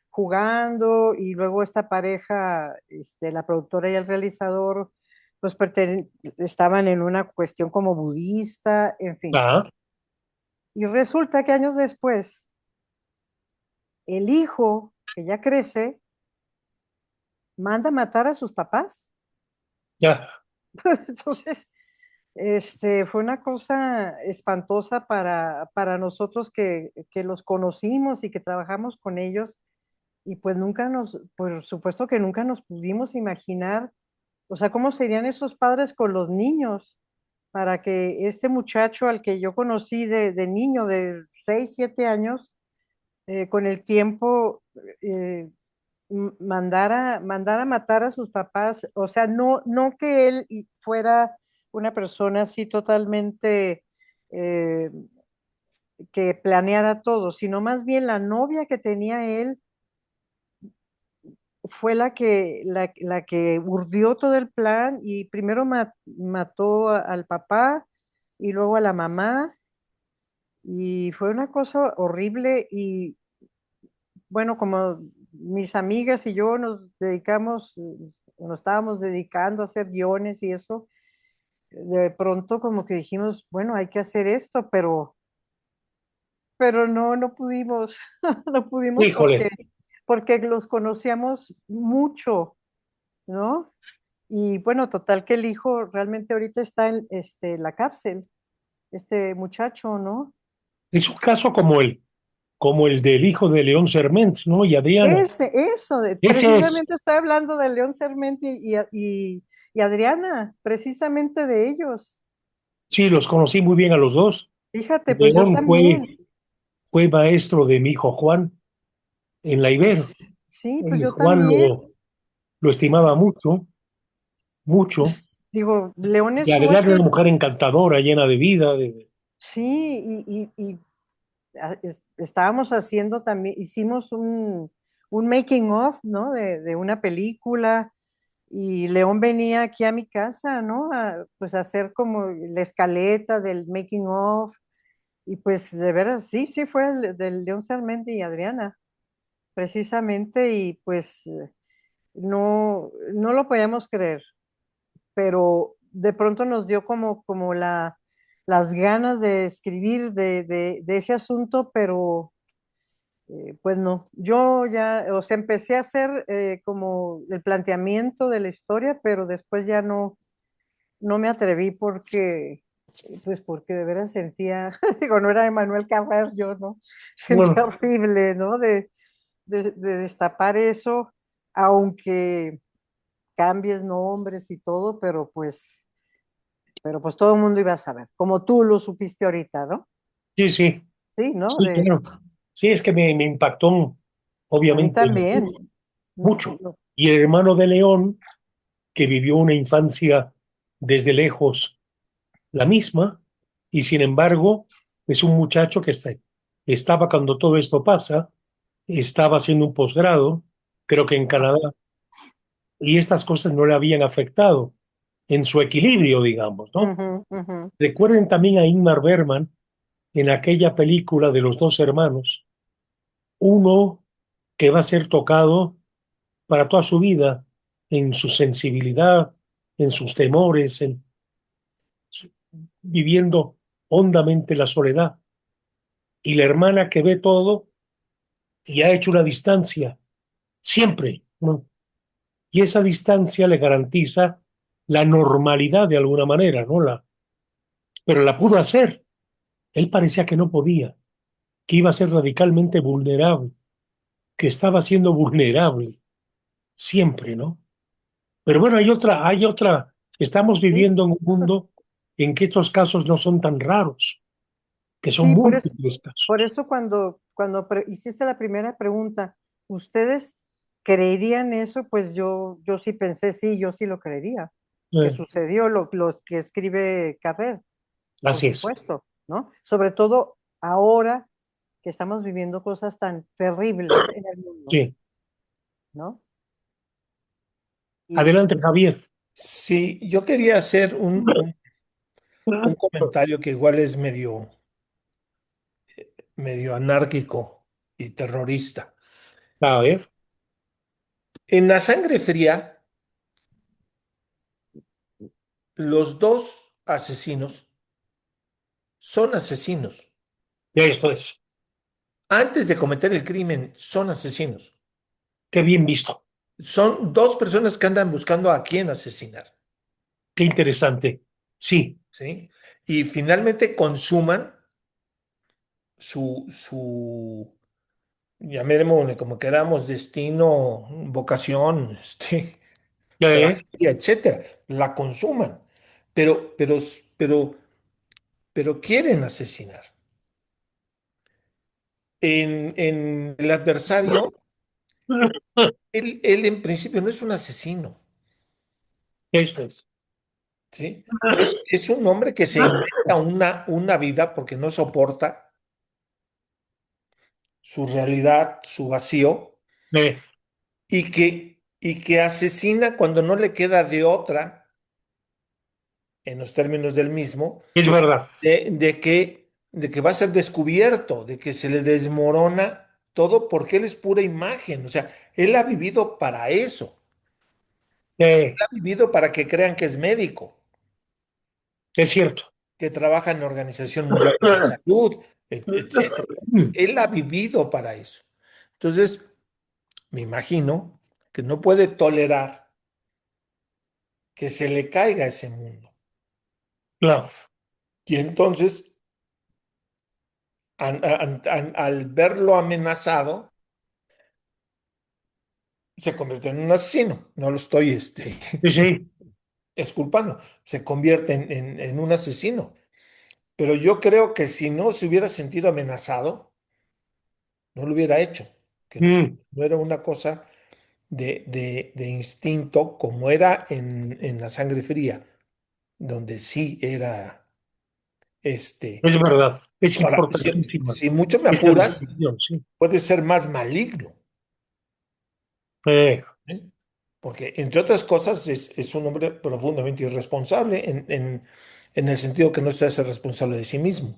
jugando y luego esta pareja, la productora y el realizador, pues estaban en una cuestión como budista, en fin. ah, Y resulta que años después, el hijo, que ya crece, manda a matar a sus papás. ya, Entonces, fue una cosa espantosa para nosotros que los conocimos y que trabajamos con ellos y pues por supuesto que nunca nos pudimos imaginar, o sea, cómo serían esos padres con los niños para que este muchacho al que yo conocí de niño de 6 7 años, con el tiempo mandara a matar a sus papás, o sea, no que él fuera una persona así totalmente eh, que planeara todo, sino más bien la novia que tenía él fue la que urdió todo el plan y primero mató al papá y luego a la mamá y fue una cosa horrible y bueno, como mis amigas y yo nos estábamos dedicando a hacer guiones y eso, de pronto como que dijimos, bueno, hay que hacer esto, pero no pudimos, no pudimos híjole, porque los conocíamos mucho, ¿no? Y bueno, total que el hijo realmente ahorita está en la cárcel, este muchacho, ¿no? Es un caso como el del hijo de León Serment, ¿no? Y Adriana. Ese es. Precisamente estoy hablando de León Sermenti y Adriana, precisamente de ellos. Sí, los conocí muy bien a los dos. Fíjate, pues yo León también. fue maestro de mi hijo Juan en la Ibero. Sí, pues yo Juan también. lo estimaba mucho, mucho. Digo, León Y estuvo Adriana aquí. era una mujer encantadora, llena de vida. Sí, estábamos haciendo también, hicimos un making of, ¿no? De una película y León venía aquí a mi casa, ¿no? Pues a hacer como la escaleta del making of y pues de veras, sí, sí fue el del León Sarmenti y Adriana, precisamente y pues no lo podíamos creer, pero de pronto nos dio como las ganas de escribir de ese asunto, pero pues no, yo ya, o sea, empecé a hacer como el planteamiento de la historia, pero después ya no me atreví pues porque de veras sentía, digo, no era Emanuel Carrer, yo no, sentía Bueno, horrible, ¿no? De destapar eso, aunque cambies nombres y todo, pero pues todo el mundo iba a saber, como tú lo supiste ahorita, ¿no? sí, sí, Sí, ¿no? sí, claro. Sí, es que me impactó, A mí obviamente, también. mucho. No, Y el hermano de León, que vivió una infancia desde lejos la misma, y sin embargo, es un muchacho que estaba cuando todo esto pasa, estaba haciendo un posgrado, creo que en Canadá, y estas cosas no le habían afectado en su equilibrio, digamos, ¿no? ujú, ujú. Recuerden también a Ingmar Bergman en aquella película de los dos hermanos, uno que va a ser tocado para toda su vida en su sensibilidad, en sus temores, viviendo hondamente la soledad, y la hermana que ve todo y ha hecho una distancia, siempre, ¿no? Y esa distancia le garantiza la normalidad de alguna manera, ¿no? Pero la pudo hacer. Él parecía que no podía, que iba a ser radicalmente vulnerable, que estaba siendo vulnerable siempre, ¿no? Pero bueno, estamos Sí, viviendo en un mundo en que estos casos no son tan raros, que son sí, múltiples por casos. eso cuando hiciste la primera pregunta, ¿ustedes creerían eso? Pues yo sí pensé, sí, yo sí lo creería, que Eh, sucedió lo que escribe Carrer, por Así es. supuesto, ¿no? Sobre todo ahora que estamos viviendo cosas tan terribles en el mundo, Sí. ¿no? Y Adelante, Javier. Sí, yo quería hacer un comentario que igual es medio anárquico y terrorista. A ver, En La Sangre Fría, los dos asesinos son asesinos. esto es. Antes de cometer el crimen, son asesinos. Qué bien visto. Son dos personas que andan buscando a quién asesinar, Qué interesante. Sí, ¿sí? Y finalmente consuman su, llamémosle como queramos, destino, vocación, tragedia, etcétera. La consuman, pero, pero, pero, pero quieren asesinar. En el adversario, él en principio no es un asesino, esto es. ¿sí? Es un hombre que se inventa una vida porque no soporta su realidad, su vacío, Eh, y que asesina cuando no le queda de otra, en los términos del mismo, es verdad. de que va a ser descubierto, de que se le desmorona todo porque él es pura imagen. O sea, él ha vivido para eso, Eh, ha vivido para que crean que es médico, es cierto. que trabaja en la Organización Mundial de la Salud, etcétera. Él ha vivido para eso. Entonces, me imagino que no puede tolerar que se le caiga ese mundo. Claro. Y entonces, al verlo amenazado, se convierte en un asesino. No lo estoy Sí, sí. exculpando, se convierte en un asesino. Pero yo creo que si no se hubiera sentido amenazado, no lo hubiera hecho. Que Mm. no era una cosa de instinto como era en la sangre fría, donde sí era Es verdad. Es Ahora, si, importantísima si mucho me esa apuras, distinción, sí. puede ser más maligno, Eh, ¿eh? Porque, entre otras cosas, es un hombre profundamente irresponsable en el sentido que no se hace responsable de sí mismo,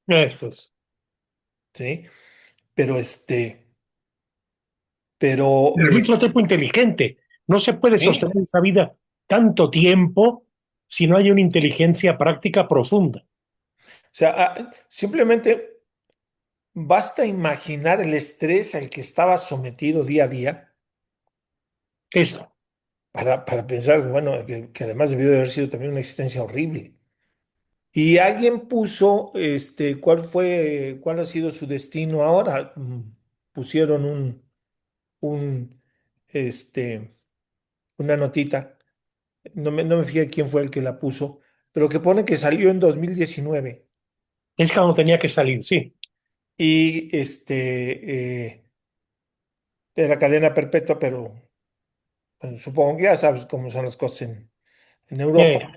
Eso es. ¿sí? Pero, pero, Y al mismo tiempo inteligente. No se puede ¿sí? sostener esa vida tanto tiempo si no hay una inteligencia práctica profunda. O sea, simplemente basta imaginar el estrés al que estaba sometido día a día Esto. para pensar, bueno, que además debió de haber sido también una existencia horrible. Y alguien puso, cuál ha sido su destino ahora? Pusieron un, este, una notita, no me fijé quién fue el que la puso, pero que pone que salió en 2019 Es cuando tenía que salir, sí. y era cadena perpetua, pero supongo que ya sabes cómo son las cosas en Europa, Eh,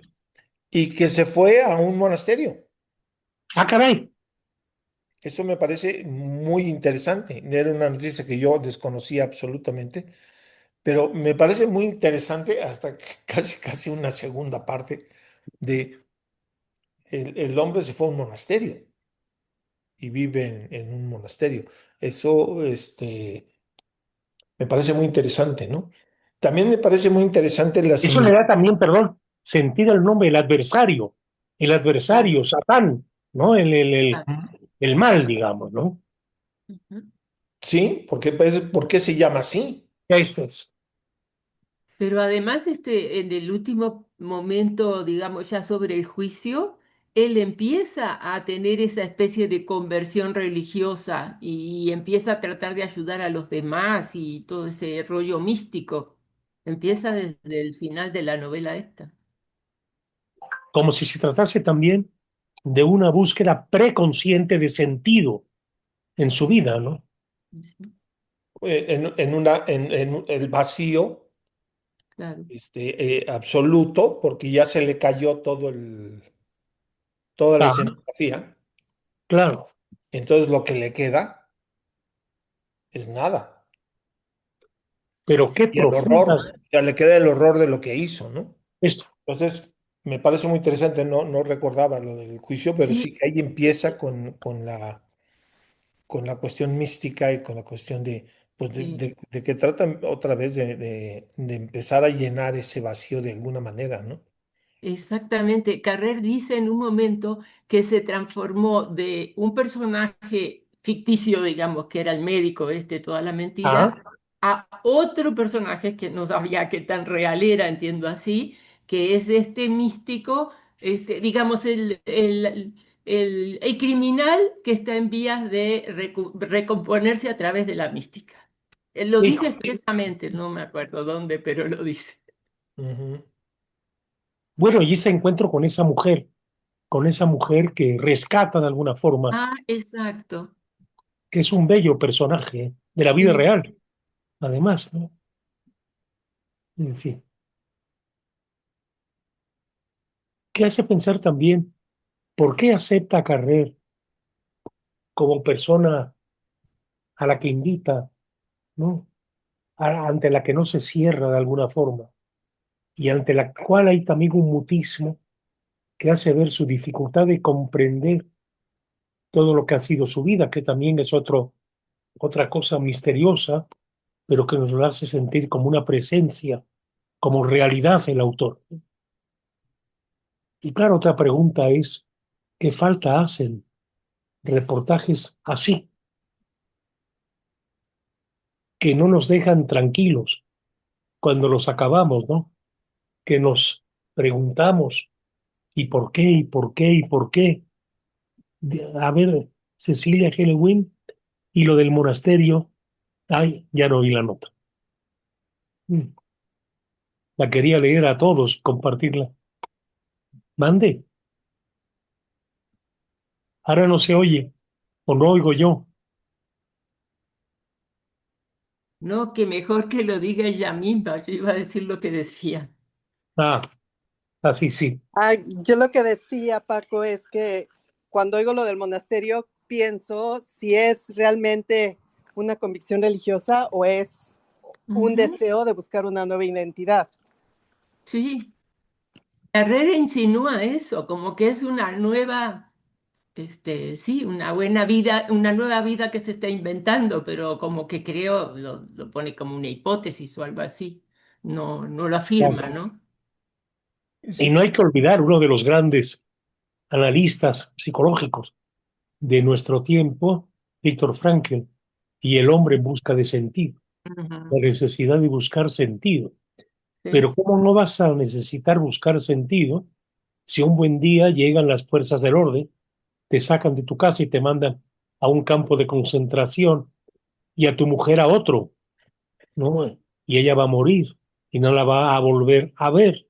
y que se fue a un monasterio. caray. Eso me parece muy interesante. Era una noticia que yo desconocía absolutamente, pero me parece muy interesante hasta que casi una segunda parte de el hombre se fue a un monasterio y vive en un monasterio. Eso, me parece muy interesante, ¿no? También me parece muy interesante la Eso le similitud. da también, perdón, sentido al nombre, el Claro, adversario, Satán, ¿no? claro. El mal, digamos, ¿no? Ujú. Sí, ¿por qué se llama así? Esto es. Pero además, en el último momento, digamos, ya sobre el juicio, él empieza a tener esa especie de conversión religiosa y empieza a tratar de ayudar a los demás y todo ese rollo místico. Empieza desde el final de la novela esta. Como si se tratase también de una búsqueda preconsciente de sentido en su vida, ¿no? Sí, En el vacío claro, absoluto, porque ya se le cayó toda la Ah, escenografía. claro, Entonces lo que le queda es nada. pero qué Y el horror, profunda o sea, le queda el horror de lo que hizo, ¿no? esto. Entonces, me parece muy interesante, no recordaba lo del juicio, pero sí sí, que ahí empieza con la cuestión mística y con la cuestión pues sí. de que tratan otra vez de empezar a llenar ese vacío de alguna manera, ¿no? Exactamente. Carrer dice en un momento que se transformó de un personaje ficticio, digamos, que era el médico, toda la Ah, mentira, a otro personaje que no sabía qué tan real era, entiendo así, que es este místico, digamos, el criminal que está en vías de recomponerse a través de la mística. Él lo dice hijo. expresamente, no me acuerdo dónde, pero lo dice. Ujú. Bueno, y ese encuentro con esa mujer que rescata de alguna forma, Ah, exacto. que es un bello personaje de la vida Sí. real, además, ¿no? En fin, que hace pensar también por qué acepta a Carrer como persona a la que invita, ¿no? Ante la que no se cierra de alguna forma y ante la cual hay también un mutismo que hace ver su dificultad de comprender todo lo que ha sido su vida, que también es otra cosa misteriosa, pero que nos lo hace sentir como una presencia, como realidad el autor. Y claro, otra pregunta es, ¿qué falta hacen reportajes así, que no nos dejan tranquilos cuando los acabamos, ¿no? Que nos preguntamos, ¿y por qué? ¿Y por qué? ¿Y por qué? A ver, Cecilia Hellewin, y lo del monasterio, ay, ya no vi la nota. La quería leer a todos, compartirla. Mande. Ahora no se oye, o no oigo yo. No, que mejor que lo diga ella misma. Yo iba a decir lo que decía. Así sí. Yo lo que decía, Paco, es que cuando oigo lo del monasterio, pienso si es realmente una convicción religiosa o es un deseo de buscar una nueva identidad. Sí. Herrera insinúa eso, como que es una nueva, sí, una buena vida, una nueva vida que se está inventando, pero como que creo, lo pone como una hipótesis o algo así. No, no lo afirma, ¿no? Y no hay que olvidar uno de los grandes analistas psicológicos de nuestro tiempo, Viktor Frankl, y el hombre en busca de sentido, la necesidad de buscar sentido. Sí. Pero ¿cómo no vas a necesitar buscar sentido si un buen día llegan las fuerzas del orden, te sacan de tu casa y te mandan a un campo de concentración y a tu mujer a otro, ¿no? Y ella va a morir y no la va a volver a ver,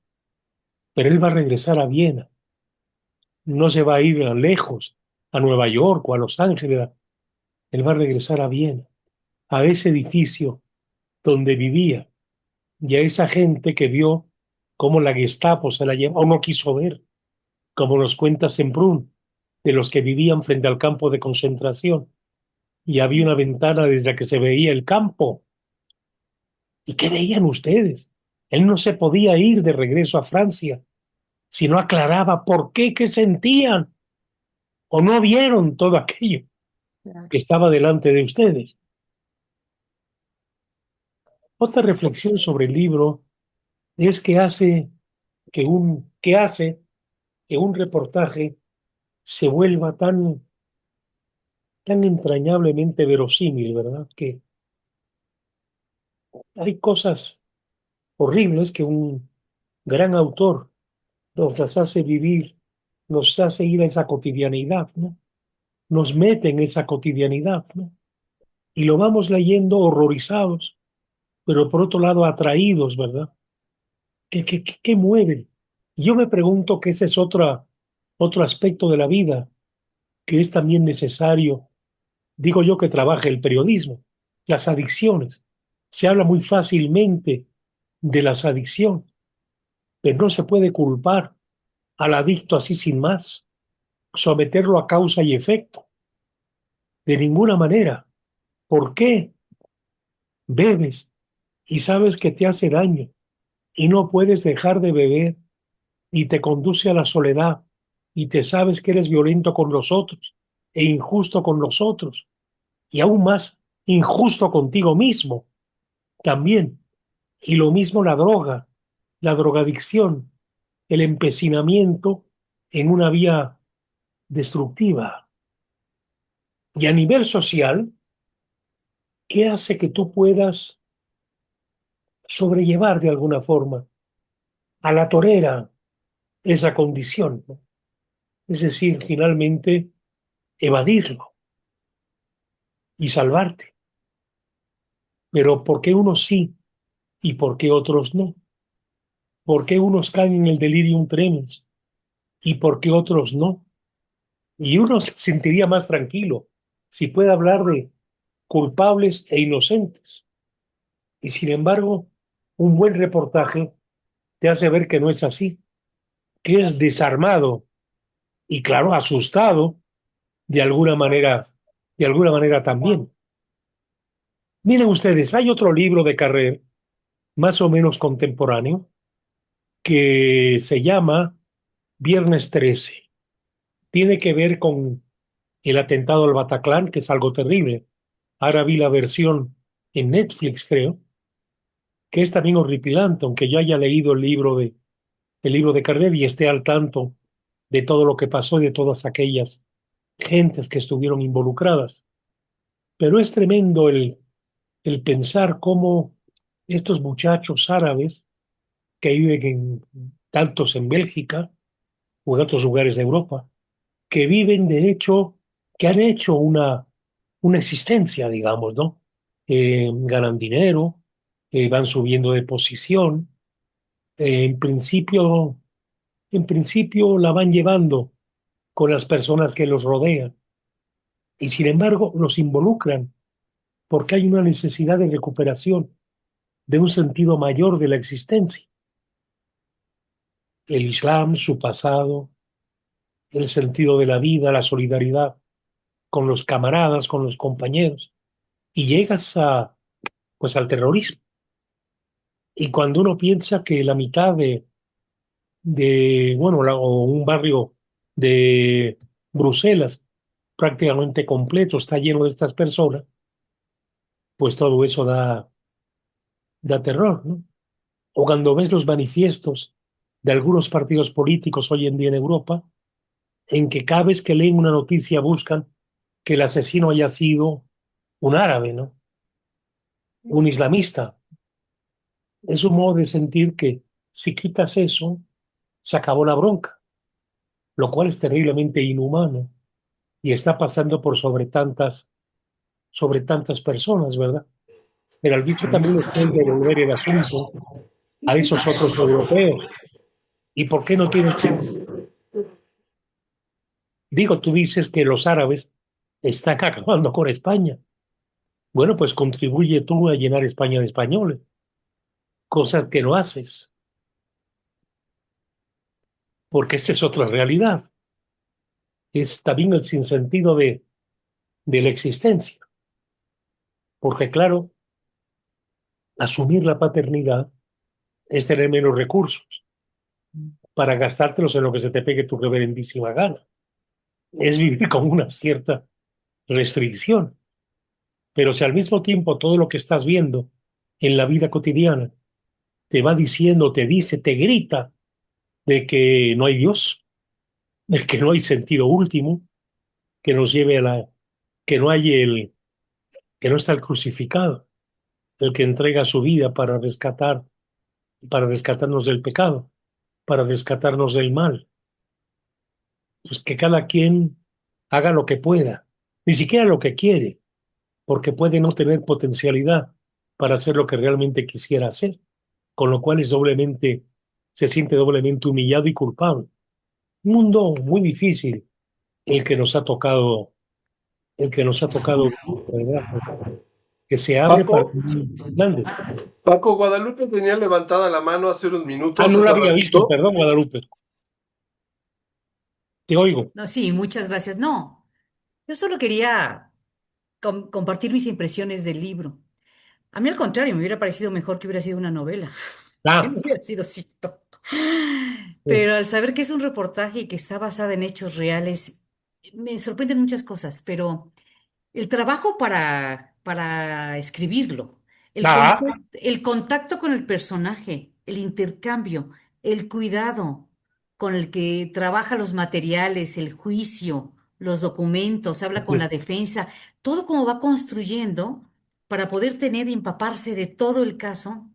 pero él va a regresar a Viena, no se va a ir a lejos, a Nueva York o a Los Ángeles, él va a regresar a Viena, a ese edificio donde vivía y a esa gente que vio cómo la Gestapo se la llevó o no quiso ver, como nos cuenta Semprún, de los que vivían frente al campo de concentración y había una ventana desde la que se veía el campo. ¿Y qué veían ustedes? Él no se podía ir de regreso a Francia si no aclaraba por qué, qué sentían o no vieron todo aquello que estaba delante de ustedes. Otra reflexión sobre el libro es que hace que un reportaje se vuelva tan entrañablemente verosímil, ¿verdad? Que hay cosas horribles que un gran autor nos las hace vivir, nos hace ir a esa cotidianidad, ¿no? Nos mete en esa cotidianidad, ¿no? Y lo vamos leyendo horrorizados, pero por otro lado atraídos, ¿verdad? ¿Qué mueve? Y yo me pregunto que ese es otro aspecto de la vida que es también necesario, digo yo, que trabaje el periodismo, las adicciones. Se habla muy fácilmente de las adicciones, pero no se puede culpar al adicto así sin más, someterlo a causa y efecto. De ninguna manera. ¿Por qué bebes y sabes que te hace daño y no puedes dejar de beber y te conduce a la soledad y te sabes que eres violento con los otros e injusto con los otros y aún más injusto contigo mismo también? Y lo mismo la drogadicción, el empecinamiento en una vía destructiva. Y a nivel social, ¿qué hace que tú puedas sobrellevar de alguna forma a la torera esa condición, ¿no? Es decir, finalmente evadirlo y salvarte? Pero ¿por qué unos sí y por qué otros no? ¿Por qué unos caen en el delirium tremens y por qué otros no? Y uno se sentiría más tranquilo si puede hablar de culpables e inocentes. Y sin embargo, un buen reportaje te hace ver que no es así, que es desarmado y claro, asustado de alguna manera también. Miren ustedes, hay otro libro de Carrer, más o menos contemporáneo, que se llama Viernes 13. Tiene que ver con el atentado al Bataclan, que es algo terrible. Ahora vi la versión en Netflix, creo, que es también horripilante, aunque yo haya leído el libro de Carrer y esté al tanto de todo lo que pasó y de todas aquellas gentes que estuvieron involucradas. Pero es tremendo el pensar cómo estos muchachos árabes que viven tantos en Bélgica o en otros lugares de Europa, que viven de hecho, que han hecho una existencia, digamos, ¿no? Ganan dinero, van subiendo de posición, eh, en principio, en principio la van llevando con las personas que los rodean y sin embargo los involucran porque hay una necesidad de recuperación de un sentido mayor de la existencia. El Islam, su pasado, el sentido de la vida, la solidaridad con los camaradas, con los compañeros, y llegas pues al terrorismo. Y cuando uno piensa que la mitad bueno, o un barrio de Bruselas prácticamente completo está lleno de estas personas, pues todo eso da terror, ¿no? O cuando ves los manifiestos de algunos partidos políticos hoy en día en Europa, en que cada vez que leen una noticia buscan que el asesino haya sido un árabe, ¿no? Un islamista. Es un modo de sentir que si quitas eso, se acabó la bronca, lo cual es terriblemente inhumano y está pasando por sobre tantas personas, ¿verdad? Pero al bicho también les pueden devolver el asunto a esos otros europeos. ¿Y por qué no tienen sentido? Digo, tú dices que los árabes están acabando con España. Bueno, pues contribuye tú a llenar España de españoles, cosas que no haces, porque esa es otra realidad. Es también el sinsentido de la existencia, porque claro, asumir la paternidad es tener menos recursos para gastártelos en lo que se te pegue tu reverendísima gana. Es vivir con una cierta restricción. Pero si al mismo tiempo todo lo que estás viendo en la vida cotidiana te va diciendo, te dice, te grita de que no hay Dios, de que no hay sentido último, que nos lleve que no hay que no está el crucificado, el que entrega su vida para rescatarnos del pecado, para rescatarnos del mal. Pues que cada quien haga lo que pueda, ni siquiera lo que quiere, porque puede no tener potencialidad para hacer lo que realmente quisiera hacer, con lo cual se siente doblemente humillado y culpable. Un mundo muy difícil el que nos ha tocado, el que nos ha tocado, ¿verdad? Que se abre para Paco, grande. Paco, Guadalupe tenía levantada la mano hace unos minutos, No la hace había visto, ratito. perdón, Guadalupe. Te oigo. No, sí, muchas gracias. No, yo solo quería compartir mis impresiones del libro. A mí al contrario, me hubiera parecido mejor que hubiera sido una novela, que Ah, no hubiera sido cierto. sí. Pero al saber que es un reportaje y que está basada en hechos reales, me sorprenden muchas cosas, pero el trabajo para escribirlo, Ah, el contacto con el personaje, el intercambio, el cuidado con el que trabaja los materiales, el juicio, los documentos, habla con la sí. defensa, todo como va construyendo para poder tener y empaparse de todo el caso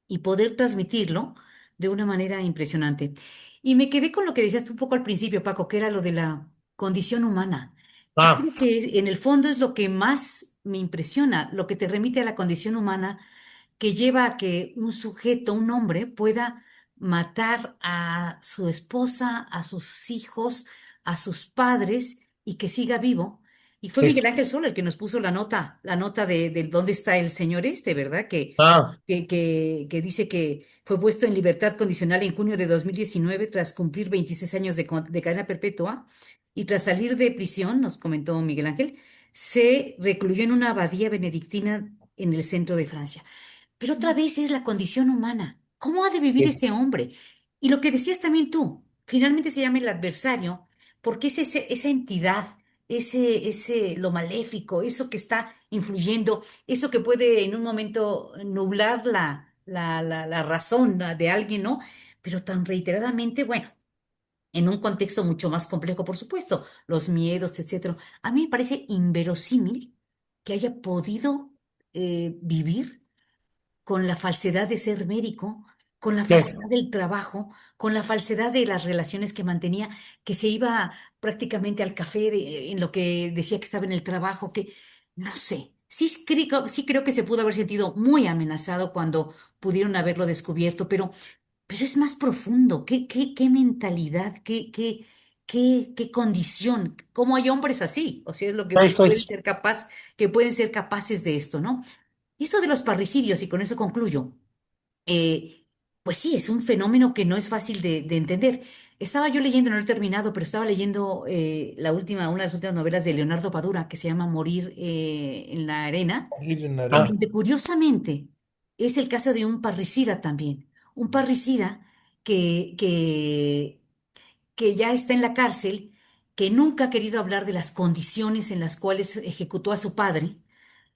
y poder transmitirlo de una manera impresionante. Y me quedé con lo que decías tú un poco al principio, Paco, que era lo de la condición humana. Yo Ah, creo que en el fondo es lo que más me impresiona, lo que te remite a la condición humana que lleva a que un sujeto, un hombre, pueda matar a su esposa, a sus hijos, a sus padres y que siga vivo. Y fue es- Miguel Ángel Sol el que nos puso la nota de dónde está el señor este, ¿verdad? ah, Que dice que fue puesto en libertad condicional en junio de 2019 tras cumplir 26 años de cadena perpetua y tras salir de prisión, nos comentó Miguel Ángel, se recluyó en una abadía benedictina en el centro de Francia. Pero otra vez es la condición humana. ¿Cómo ha de vivir sí, ese hombre? Y lo que decías también tú, finalmente se llama el adversario, porque es esa entidad, lo maléfico, eso que está influyendo, eso que puede en un momento nublar la razón de alguien, ¿no? Pero tan reiteradamente, bueno, en un contexto mucho más complejo, por supuesto, los miedos, etcétera. A mí me parece inverosímil que haya podido vivir con la falsedad de ser médico con la Sí, falsedad del trabajo, con la falsedad de las relaciones que mantenía, que se iba prácticamente al café en lo que decía que estaba en el trabajo, que no sé. Sí creo que se pudo haber sentido muy amenazado cuando pudieron haberlo descubierto, pero es más profundo. ¿Qué mentalidad? ¿Qué condición? ¿Cómo hay hombres así? O sea, es lo que esto pueden es, ser que pueden ser capaces de esto, ¿no? Y eso de los parricidios, y con eso concluyo. Pues sí, es un fenómeno que no es fácil de entender. Estaba yo leyendo, no lo he terminado, pero estaba leyendo una de las últimas novelas de Leonardo Padura, que se llama Morir en la arena, en ah, donde curiosamente es el caso de un parricida también. Un parricida que, que, que ya está en la cárcel, que nunca ha querido hablar de las condiciones en las cuales ejecutó a su padre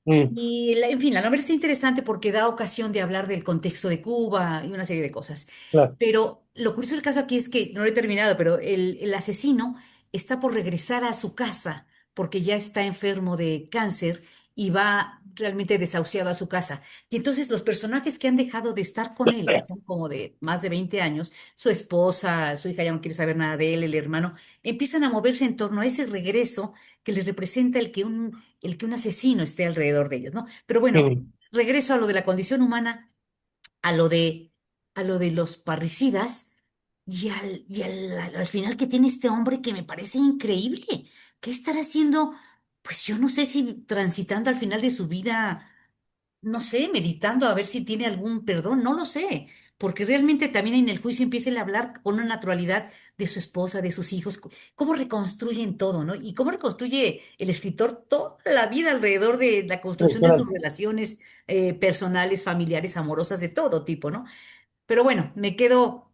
mm, y, en fin, la novela está interesante porque da ocasión de hablar del contexto de Cuba y una serie de cosas. claro, Pero lo curioso del caso aquí es que, no lo he terminado, pero el asesino está por regresar a su casa porque ya está enfermo de cáncer y va realmente desahuciado a su casa. Y entonces los personajes que han dejado de estar con él, que son como de más de 20 años, su esposa, su hija ya no quiere saber nada de él, el hermano, empiezan a moverse en torno a ese regreso que les representa el que un asesino esté alrededor de ellos, ¿no? Pero bueno, mm, regreso a lo de la condición humana, a lo a lo de los parricidas al final que tiene este hombre que me parece increíble. ¿Qué estará haciendo? Pues yo no sé si transitando al final de su vida, no sé, meditando a ver si tiene algún perdón, no lo sé, porque realmente también en el juicio empieza él a hablar con una naturalidad de su esposa, de sus hijos, cómo reconstruyen todo, ¿no? Y cómo reconstruye el escritor toda la vida alrededor de la construcción de sus impresionante. relaciones personales, familiares, amorosas, de todo tipo, ¿no? Pero bueno, me quedo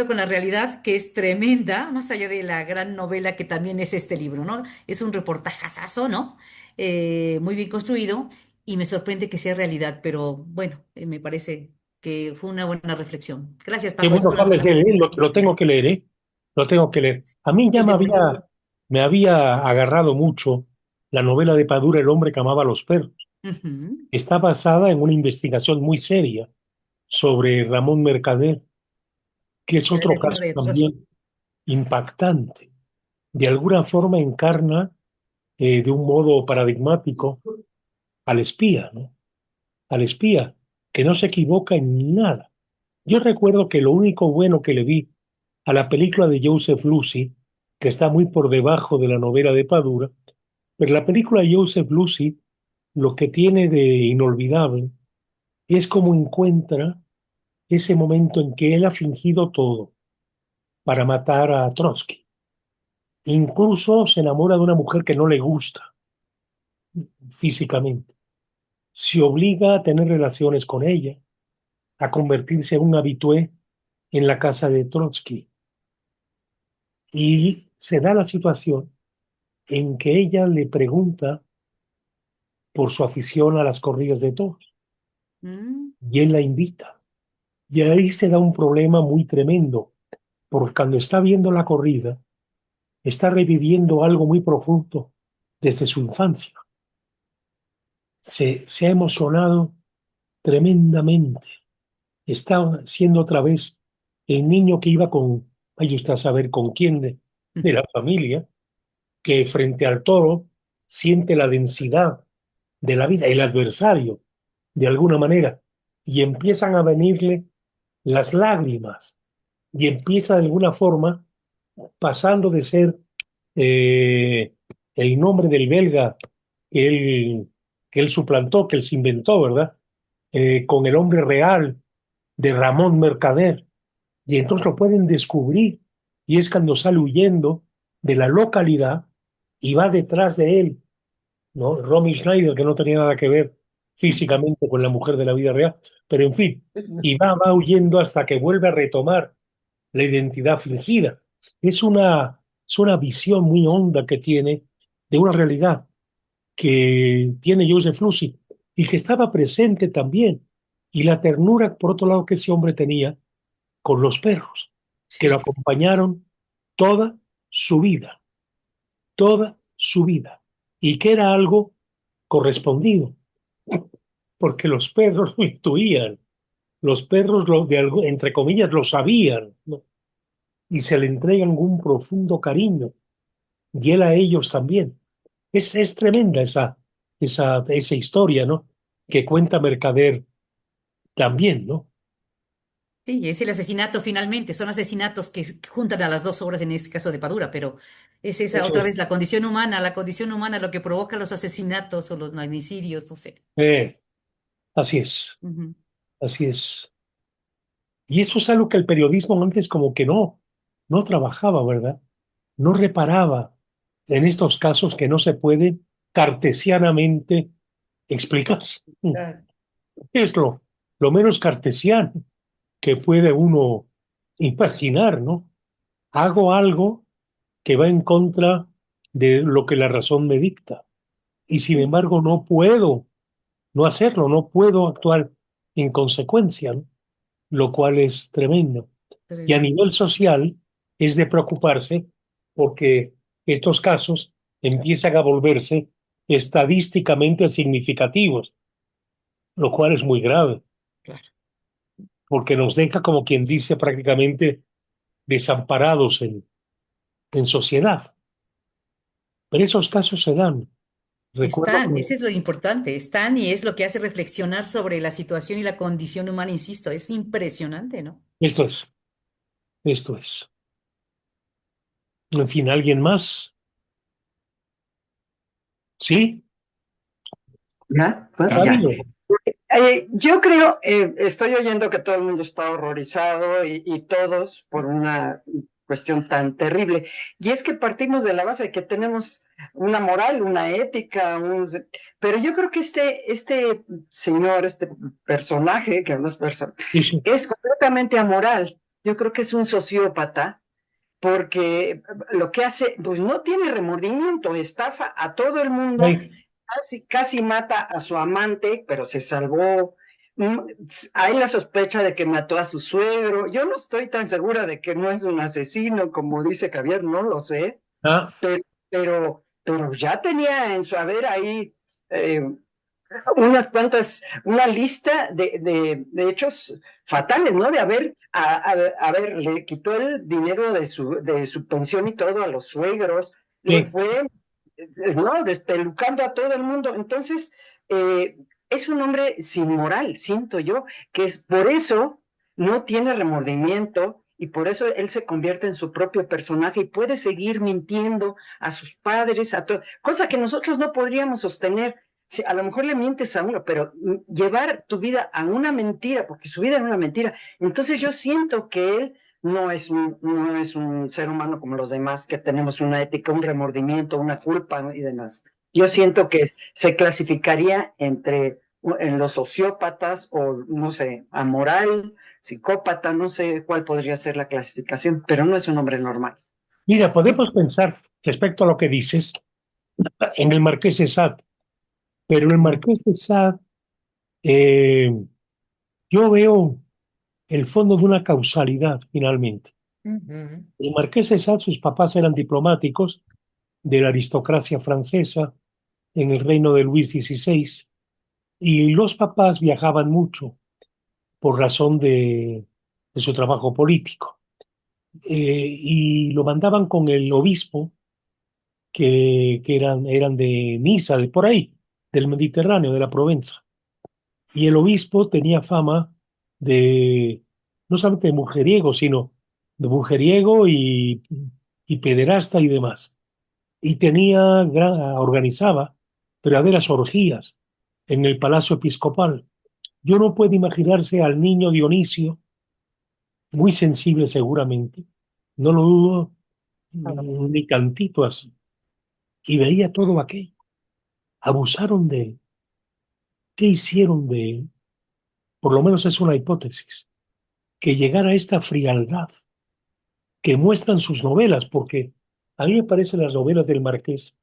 con la realidad que es tremenda, más allá de la gran novela que también es este libro, ¿no? Es un reportajazazo, ¿no? Muy bien construido y me sorprende que sea realidad, pero bueno, me parece que fue una buena reflexión. Gracias, Qué Paco, es bueno una que hables buena de él, recomendación. lo tengo que leer, ¿eh? Lo tengo que leer. A mí ya El de Morir. me había agarrado mucho la novela de Padura, El hombre que amaba a los perros. Ujú. Está basada en una investigación muy seria sobre Ramón Mercader, que es El otro asesino caso de Trotsky. también impactante. De alguna forma encarna de un modo paradigmático al espía, ¿no? Al espía, que no se equivoca en nada. Yo recuerdo que lo único bueno que le vi a la película de Joseph Lucy, que está muy por debajo de la novela de Padura, pero la película de Joseph Lucy lo que tiene de inolvidable es cómo encuentra ese momento en que él ha fingido todo para matar a Trotsky. Incluso se enamora de una mujer que no le gusta físicamente. Se obliga a tener relaciones con ella, a convertirse en un habitué en la casa de Trotsky. Y se da la situación en que ella le pregunta por su afición a las corridas de toros Mm. y él la invita. Y ahí se da un problema muy tremendo, porque cuando está viendo la corrida, está reviviendo algo muy profundo desde su infancia. Se ha emocionado tremendamente. Está siendo otra vez el niño que iba con, vaya usted a saber con quién de la familia, que frente al toro siente la densidad de la vida, el adversario, de alguna manera, y empiezan a venirle las lágrimas, y empieza de alguna forma pasando de ser eh, el nombre del belga que que él suplantó, que él se inventó, ¿verdad? Con el hombre real de Ramón Mercader, y entonces lo pueden descubrir, y es cuando sale huyendo de la localidad y va detrás de él, ¿no? Romy Schneider, que no tenía nada que ver físicamente con la mujer de la vida real, pero en fin, y va huyendo hasta que vuelve a retomar la identidad fingida. Es una visión muy honda que tiene de una realidad que tiene Joseph Lucy y que estaba presente también. Y la ternura, por otro lado, que ese hombre tenía con los perros, que lo Sí. acompañaron toda su vida, toda su vida, y que era algo correspondido, porque los perros lo intuían, los perros, entre comillas, lo sabían, ¿no? Y se le entregan un profundo cariño, y él a ellos también. Es tremenda esa historia, ¿no? Que cuenta Mercader también, ¿no? Sí, es el asesinato finalmente, son asesinatos que juntan a las dos obras en este caso de Padura, pero es esa Eso otra es. vez la condición humana lo que provoca los asesinatos o los magnicidios, no sé. Así es, Ujú. así es. Y eso es algo que el periodismo antes como que no trabajaba, ¿verdad? No reparaba en estos casos que no se pueden cartesianamente explicar. Claro. Es lo menos cartesiano que puede uno imaginar, ¿no? Hago algo que va en contra de lo que la razón me dicta. Y sin embargo no puedo no hacerlo, no puedo actuar en consecuencia, ¿no? Lo cual es tremendo. Y a Tremendo. nivel social es de preocuparse porque estos casos empiezan a volverse estadísticamente significativos, lo cual es muy grave, Claro. porque nos deja, como quien dice, prácticamente desamparados en sociedad. Pero esos casos se dan. Recuerdo Están, que ese es lo importante, están y es lo que hace reflexionar sobre la situación y la condición humana, insisto, es impresionante, ¿no? esto es, esto es. En fin, ¿alguien más? ¿Sí? ¿Ya? ¿Puedo? Ah, Ya. dime. Yo creo, estoy oyendo que todo el mundo está horrorizado y todos por una cuestión tan terrible. Y es que partimos de la base de que tenemos una moral, una ética, pero yo creo que este señor, este personaje, que no es persona, Sí, sí. es completamente amoral. Yo creo que es un sociópata porque lo que hace, pues no tiene remordimiento, estafa a todo el mundo, Ay, casi mata a su amante, pero se salvó. Hay la sospecha de que mató a su suegro. Yo no estoy tan segura de que no es un asesino, como dice Javier, no lo sé, ah, pero ya tenía en su haber ahí eh, unas cuantas, una lista de hechos fatales, ¿no? De haber, le quitó el dinero de su pensión y todo a los suegros, le sí. fue, ¿no? Despelucando a todo el mundo. Entonces, es un hombre sin moral, siento yo, que es por eso no tiene remordimiento y por eso él se convierte en su propio personaje y puede seguir mintiendo a sus padres, a todo, cosa que nosotros no podríamos sostener. Sí, a lo mejor le mientes a uno, pero llevar tu vida a una mentira, porque su vida es una mentira, entonces yo siento que él no es un ser humano como los demás, que tenemos una ética, un remordimiento, una culpa, ¿no? Y demás. Yo siento que se clasificaría en los sociópatas o, no sé, amoral, psicópata, no sé cuál podría ser la clasificación, pero no es un hombre normal. Mira, podemos pensar respecto a lo que dices en el Marqués de Sade, pero en el Marqués de Sade eh, yo veo el fondo de una causalidad finalmente. Ujú. El Marqués de Sade, sus papás eran diplomáticos de la aristocracia francesa en el reino de Luis XVI y los papás viajaban mucho por razón de su trabajo político. Y lo mandaban con el obispo que eran de Niza, de por ahí, del Mediterráneo, de la Provenza. Y el obispo tenía fama de, no solamente de mujeriego, sino de mujeriego y pederasta y demás. Y organizaba verdaderas orgías en el Palacio Episcopal. Yo no puedo imaginarse al niño Dionisio, muy sensible seguramente, no lo dudo ni tantito así, y veía todo aquello. Abusaron de él. ¿Qué hicieron de él? Por lo menos es una hipótesis, que llegara a esta frialdad que muestran sus novelas, porque a mí me parecen las novelas del Marqués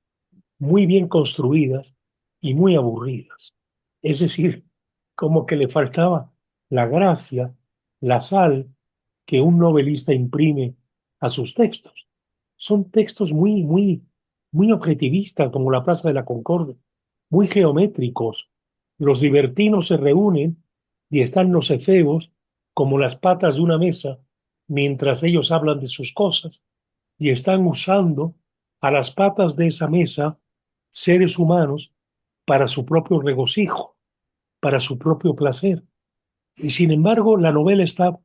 muy bien construidas y muy aburridas. Es decir, como que le faltaba la gracia, la sal que un novelista imprime a sus textos. Son textos muy objetivistas, como La Plaza de la Concordia, muy geométricos. Los libertinos se reúnen y están los efebos como las patas de una mesa mientras ellos hablan de sus cosas, y están usando a las patas de esa mesa seres humanos para su propio regocijo, para su propio placer. Y sin embargo, la novela está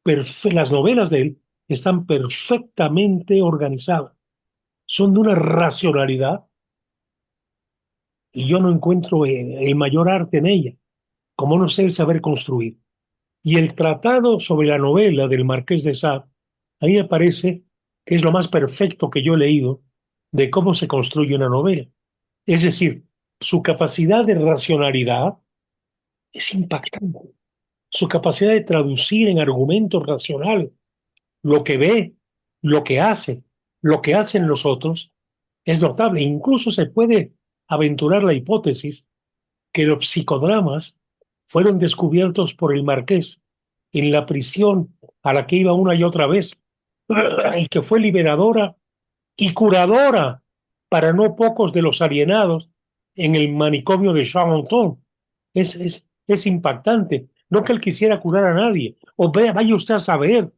las novelas de él están perfectamente organizadas, son de una racionalidad y yo no encuentro el mayor arte en ella, como no sé el saber construir. Y el tratado sobre la novela del Marqués de Sade, a mí me parece que es lo más perfecto que yo he leído de cómo se construye una novela. Es decir, su capacidad de racionalidad es impactante. Su capacidad de traducir en argumentos racionales lo que ve, lo que hace, lo que hacen los otros, es notable. Incluso se puede aventurar la hipótesis que los psicodramas fueron descubiertos por el Marqués en la prisión a la que iba una y otra vez, y que fue liberadora y curadora para no pocos de los alienados en el manicomio de Charenton. Es impactante. No que él quisiera curar a nadie. O vaya usted a saber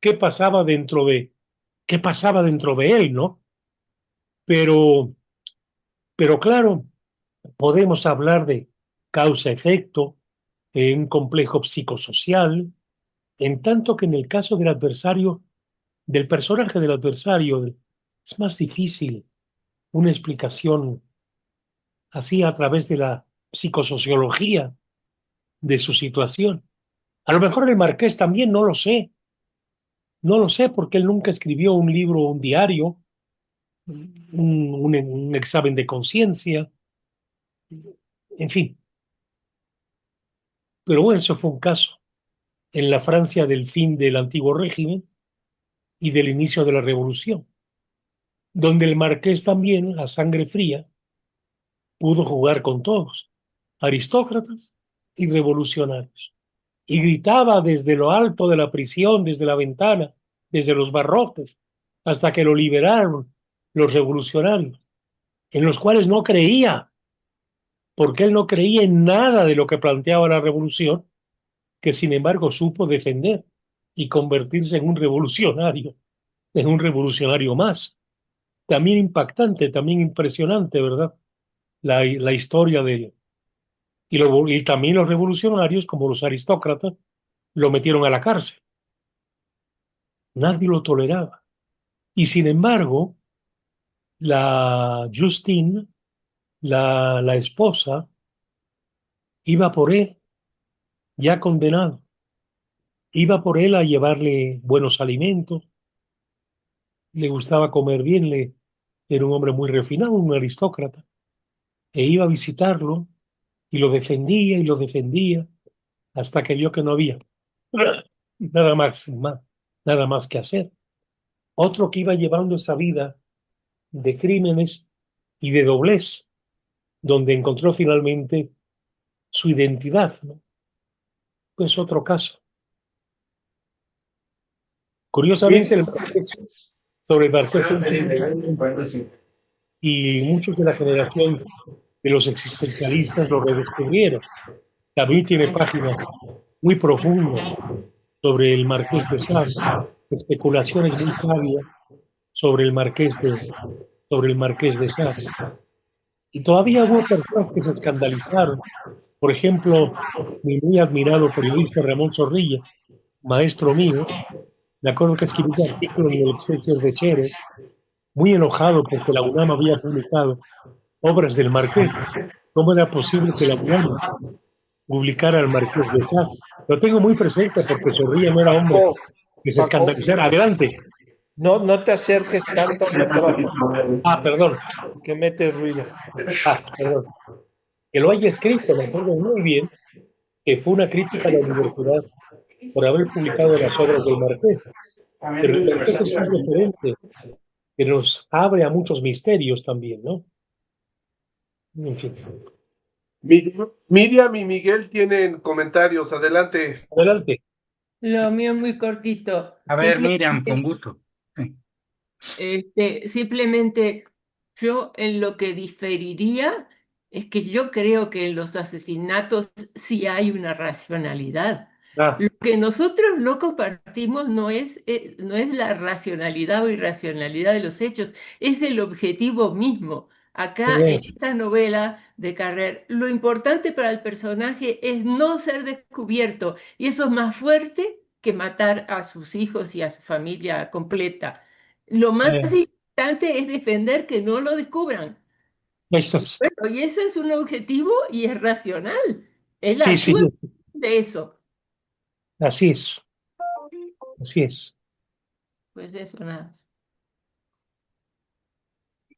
qué pasaba qué pasaba dentro de él, ¿no? Pero, pero claro, podemos hablar de causa-efecto en un complejo psicosocial, en tanto que en el caso del adversario, del personaje del adversario, es más difícil una explicación así a través de la psicosociología de su situación. A lo mejor el Marqués también, no lo sé porque él nunca escribió un libro, un diario, un examen de conciencia, en fin. Pero bueno, eso fue un caso en la Francia del fin del antiguo régimen y del inicio de la revolución, donde el Marqués también, a sangre fría, pudo jugar con todos, aristócratas y revolucionarios. Y gritaba desde lo alto de la prisión, desde la ventana, desde los barrotes, hasta que lo liberaron los revolucionarios, en los cuales no creía, porque él no creía en nada de lo que planteaba la revolución, que sin embargo supo defender y convertirse en un revolucionario más. También impactante, también impresionante, ¿verdad? La historia de él. Y también los revolucionarios, como los aristócratas, lo metieron a la cárcel. Nadie lo toleraba. Y sin embargo, la Justine, la esposa, iba por él, ya condenado. Iba por él a llevarle buenos alimentos, le gustaba comer bien, era un hombre muy refinado, un aristócrata, e iba a visitarlo y lo defendía, hasta que vio que no había nada nada más que hacer. Otro que iba llevando esa vida de crímenes y de doblez, donde encontró finalmente su identidad, ¿no? Pues otro caso. Curiosamente, sobre el Marqués y muchos de la generación de los existencialistas lo redescubrieron. También tiene páginas muy profundas sobre el Marqués de Sade, especulaciones muy sabias sobre sobre el Marqués de Sade. Y todavía hubo personas que se escandalizaron. Por ejemplo, mi muy admirado periodista Ramón Zorrilla, maestro mío, me acuerdo que escribió un artículo en el Excelsior de Chere, muy enojado porque la UNAM había publicado obras del Marqués. ¿Cómo era posible que la UNAM publicara al Marqués de Sade? Lo tengo muy presente porque Zorrilla no era hombre que se escandalizara. Adelante. No te acerques tanto al micrófono. Perdón. Que metes ruido. Perdón. Que lo haya escrito, me acuerdo muy bien, que fue una crítica a la universidad por haber publicado las obras del Marqués. Pero el Marqués es un referente que nos abre a muchos misterios también, ¿no? En fin. Miriam y Miguel tienen comentarios. Adelante. Adelante. Lo mío muy cortito. A ver, Miriam, con gusto. Simplemente yo en lo que diferiría es que yo creo que en los asesinatos sí hay una racionalidad. Ah, Lo que nosotros no compartimos no es la racionalidad o irracionalidad de los hechos, es el objetivo mismo. Acá en sí, esta novela de Carrer, lo importante para el personaje es no ser descubierto, y eso es más fuerte que matar a sus hijos y a su familia completa. Lo más eh, importante es defender que no lo descubran. esto Y es. bueno, y ese es un objetivo y es racional. Él Sí, sí, actúa sí, de eso. así es, así es. Pues eso, nada más.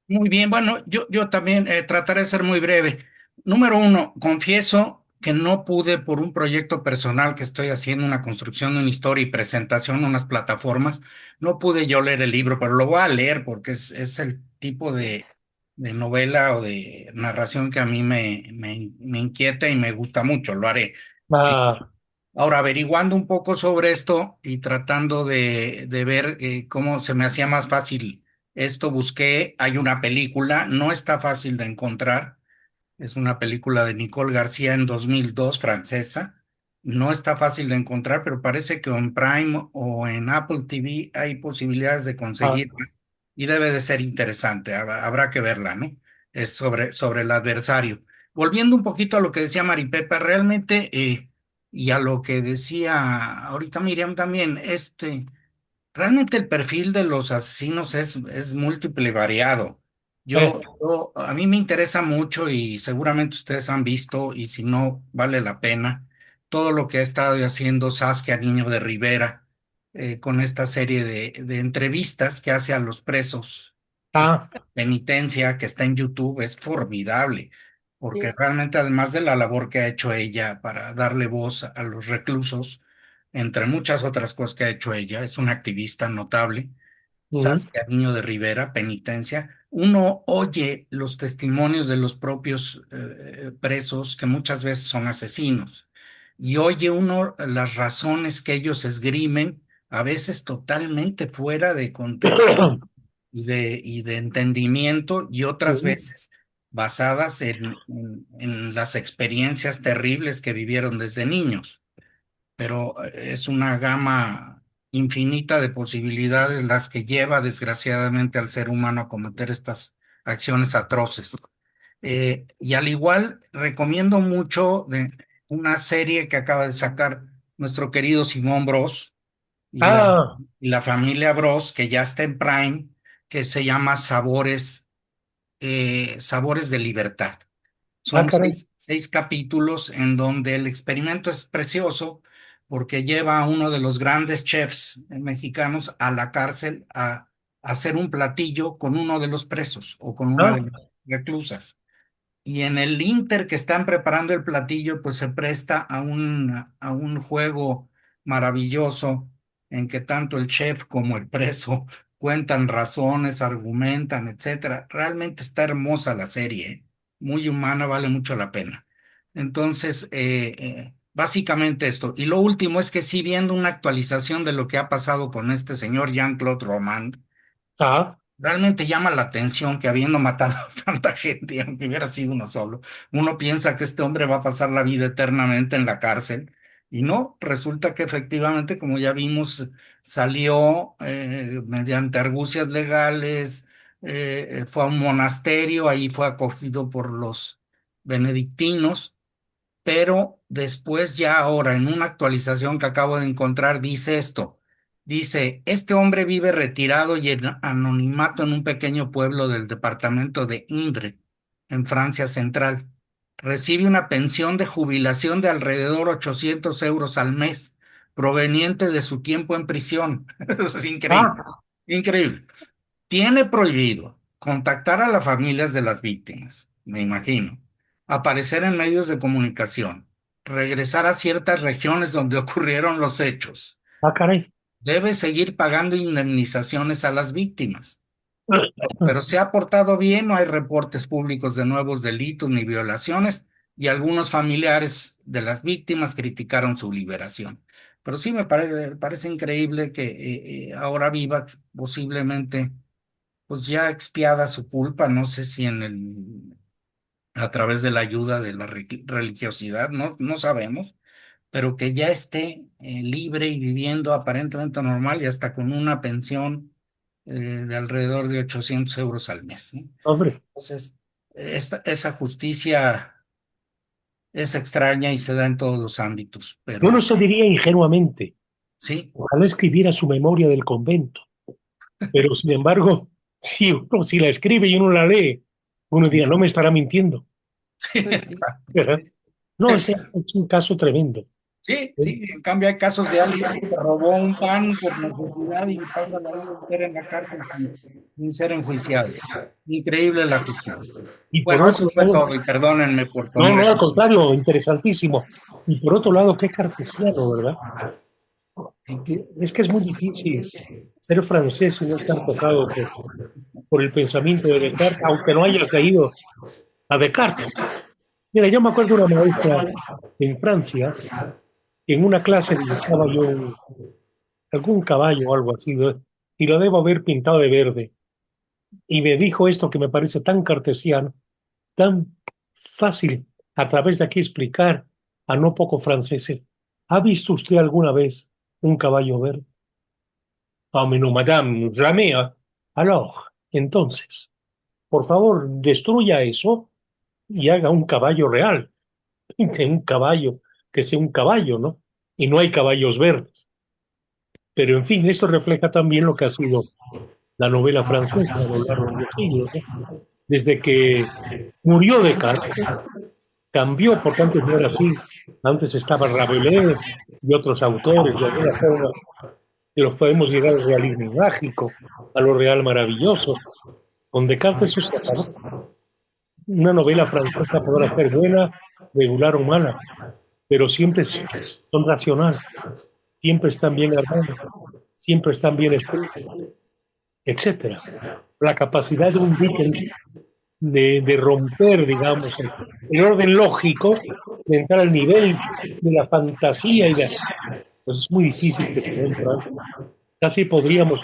Muy bien, bueno, yo también trataré de ser muy breve. Número uno, confieso que no pude por un proyecto personal que estoy haciendo, una construcción de una historia y presentación en unas plataformas, no pude yo leer el libro, pero lo voy a leer porque es el tipo de novela o de narración que a mí me inquieta y me gusta mucho, lo haré. Sí. Ah, Ahora, averiguando un poco sobre esto y tratando de ver cómo se me hacía más fácil esto, busqué, hay una película, no está fácil de encontrar, es una película de Nicole García en 2002, francesa, no está fácil de encontrar, pero parece que en Prime o en Apple TV hay posibilidades de ah, conseguirla y debe de ser interesante, habrá que verla, ¿no? Es sobre el adversario. Volviendo un poquito a lo que decía Maripepa, realmente, y a lo que decía ahorita Miriam también, realmente el perfil de los asesinos es múltiple y variado. eh, A mí me interesa mucho y seguramente ustedes han visto, y si no, vale la pena, todo lo que ha estado haciendo Saskia Niño de Rivera con esta serie de entrevistas que hace a los presos y ah, penitencia que está en YouTube. Es formidable, porque Sí, realmente además de la labor que ha hecho ella para darle voz a los reclusos, entre muchas otras cosas que ha hecho ella, es una activista notable. ujú, Saskia Niño de Rivera, penitencia. Uno oye los testimonios de los propios presos que muchas veces son asesinos y oye uno las razones que ellos esgrimen, a veces totalmente fuera de contexto y de entendimiento, y otras ujú, veces basadas en las experiencias terribles que vivieron desde niños, pero es una gama infinita de posibilidades las que lleva desgraciadamente al ser humano a cometer estas acciones atroces. Y al igual, recomiendo mucho de una serie que acaba de sacar nuestro querido Simón Bros y ah, y la familia Bros, que ya está en Prime, que se llama Sabores de Libertad. ah, Son caray, seis capítulos en donde el experimento es precioso porque lleva a uno de los grandes chefs mexicanos a la cárcel a hacer un platillo con uno de los presos o con una de ah, las reclusas. Y en el inter que están preparando el platillo, pues se presta a un juego maravilloso en que tanto el chef como el preso cuentan razones, argumentan, etcétera. Realmente está hermosa la serie, ¿eh? Muy humana, vale mucho la pena. Entonces, básicamente esto. Y lo último es que sí, viendo una actualización de lo que ha pasado con este señor Jean-Claude Roman, ah, realmente llama la atención que habiendo matado a tanta gente, aunque hubiera sido uno solo, uno piensa que este hombre va a pasar la vida eternamente en la cárcel. Y no, resulta que efectivamente, como ya vimos, salió mediante argucias legales, fue a un monasterio, ahí fue acogido por los benedictinos, pero después ya ahora en una actualización que acabo de encontrar dice esto. Dice, este hombre vive retirado y en anonimato en un pequeño pueblo del departamento de Indre, en Francia Central. Recibe una pensión de jubilación de alrededor 800 euros al mes, proveniente de su tiempo en prisión. Eso es increíble, ah, increíble. Tiene prohibido contactar a las familias de las víctimas, me imagino, aparecer en medios de comunicación, regresar a ciertas regiones donde ocurrieron los hechos. ah, caray. Debe seguir pagando indemnizaciones a las víctimas, pero se ha portado bien, no hay reportes públicos de nuevos delitos ni violaciones, y algunos familiares de las víctimas criticaron su liberación. Pero sí me parece increíble que ahora viva posiblemente pues ya expiada su culpa, no sé si a través de la ayuda de la religiosidad, no sabemos, pero que ya esté libre y viviendo aparentemente normal y hasta con una pensión de alrededor de 800 euros al mes, ¿no? Hombre, Entonces, esa justicia es extraña y se da en todos los ámbitos, uno pero se diría ingenuamente, sí, ojalá escribiera su memoria del convento, pero sin embargo, si la escribe y uno la lee, uno diría, no me estará mintiendo. sí, Pues sí. ¿Verdad? No, es un caso tremendo. sí, en cambio hay casos de alguien que robó un pan por necesidad y pasa la vida entera en la cárcel sin ser enjuiciado. Increíble la justicia. Y por Bueno, eso otro fue lado, todo y perdónenme por no, poner al aquí. contrario, interesantísimo. Y por otro lado, qué cartesiano, ¿verdad? Es que es muy difícil ser francés y no estar tocado por el pensamiento de Descartes, aunque no hayas leído a Descartes. Mira, yo me acuerdo de una maestra en Francia, en una clase dibujaba yo algún caballo o algo así, ¿no? Y lo debo haber pintado de verde. Y me dijo esto que me parece tan cartesiano, tan fácil a través de aquí explicar a no poco franceses. ¿Ha visto usted alguna vez un caballo verde? Ah, mais non, madame, jamais. ¿Ah? Alors, entonces, por favor, destruya eso y haga un caballo real. Pinte un caballo que sea un caballo, ¿no? Y no hay caballos verdes. Pero, en fin, esto refleja también lo que ha sido la novela francesa a lo largo de los siglos, ¿no? Desde que murió Descartes, cambió, porque antes no era así. Antes estaba Rabelais y otros autores, de alguna forma, que los podemos llegar al realismo mágico, a lo real maravilloso. Con Descartes eso se acabó. Una novela francesa podrá ser buena, regular o mala, pero siempre son racionales, siempre están bien armadas, siempre están bien escritas, etcétera. La capacidad de un Dickens de romper, digamos, el orden lógico, de entrar al nivel de la fantasía pues es muy difícil que se dé en Francia. Casi podríamos,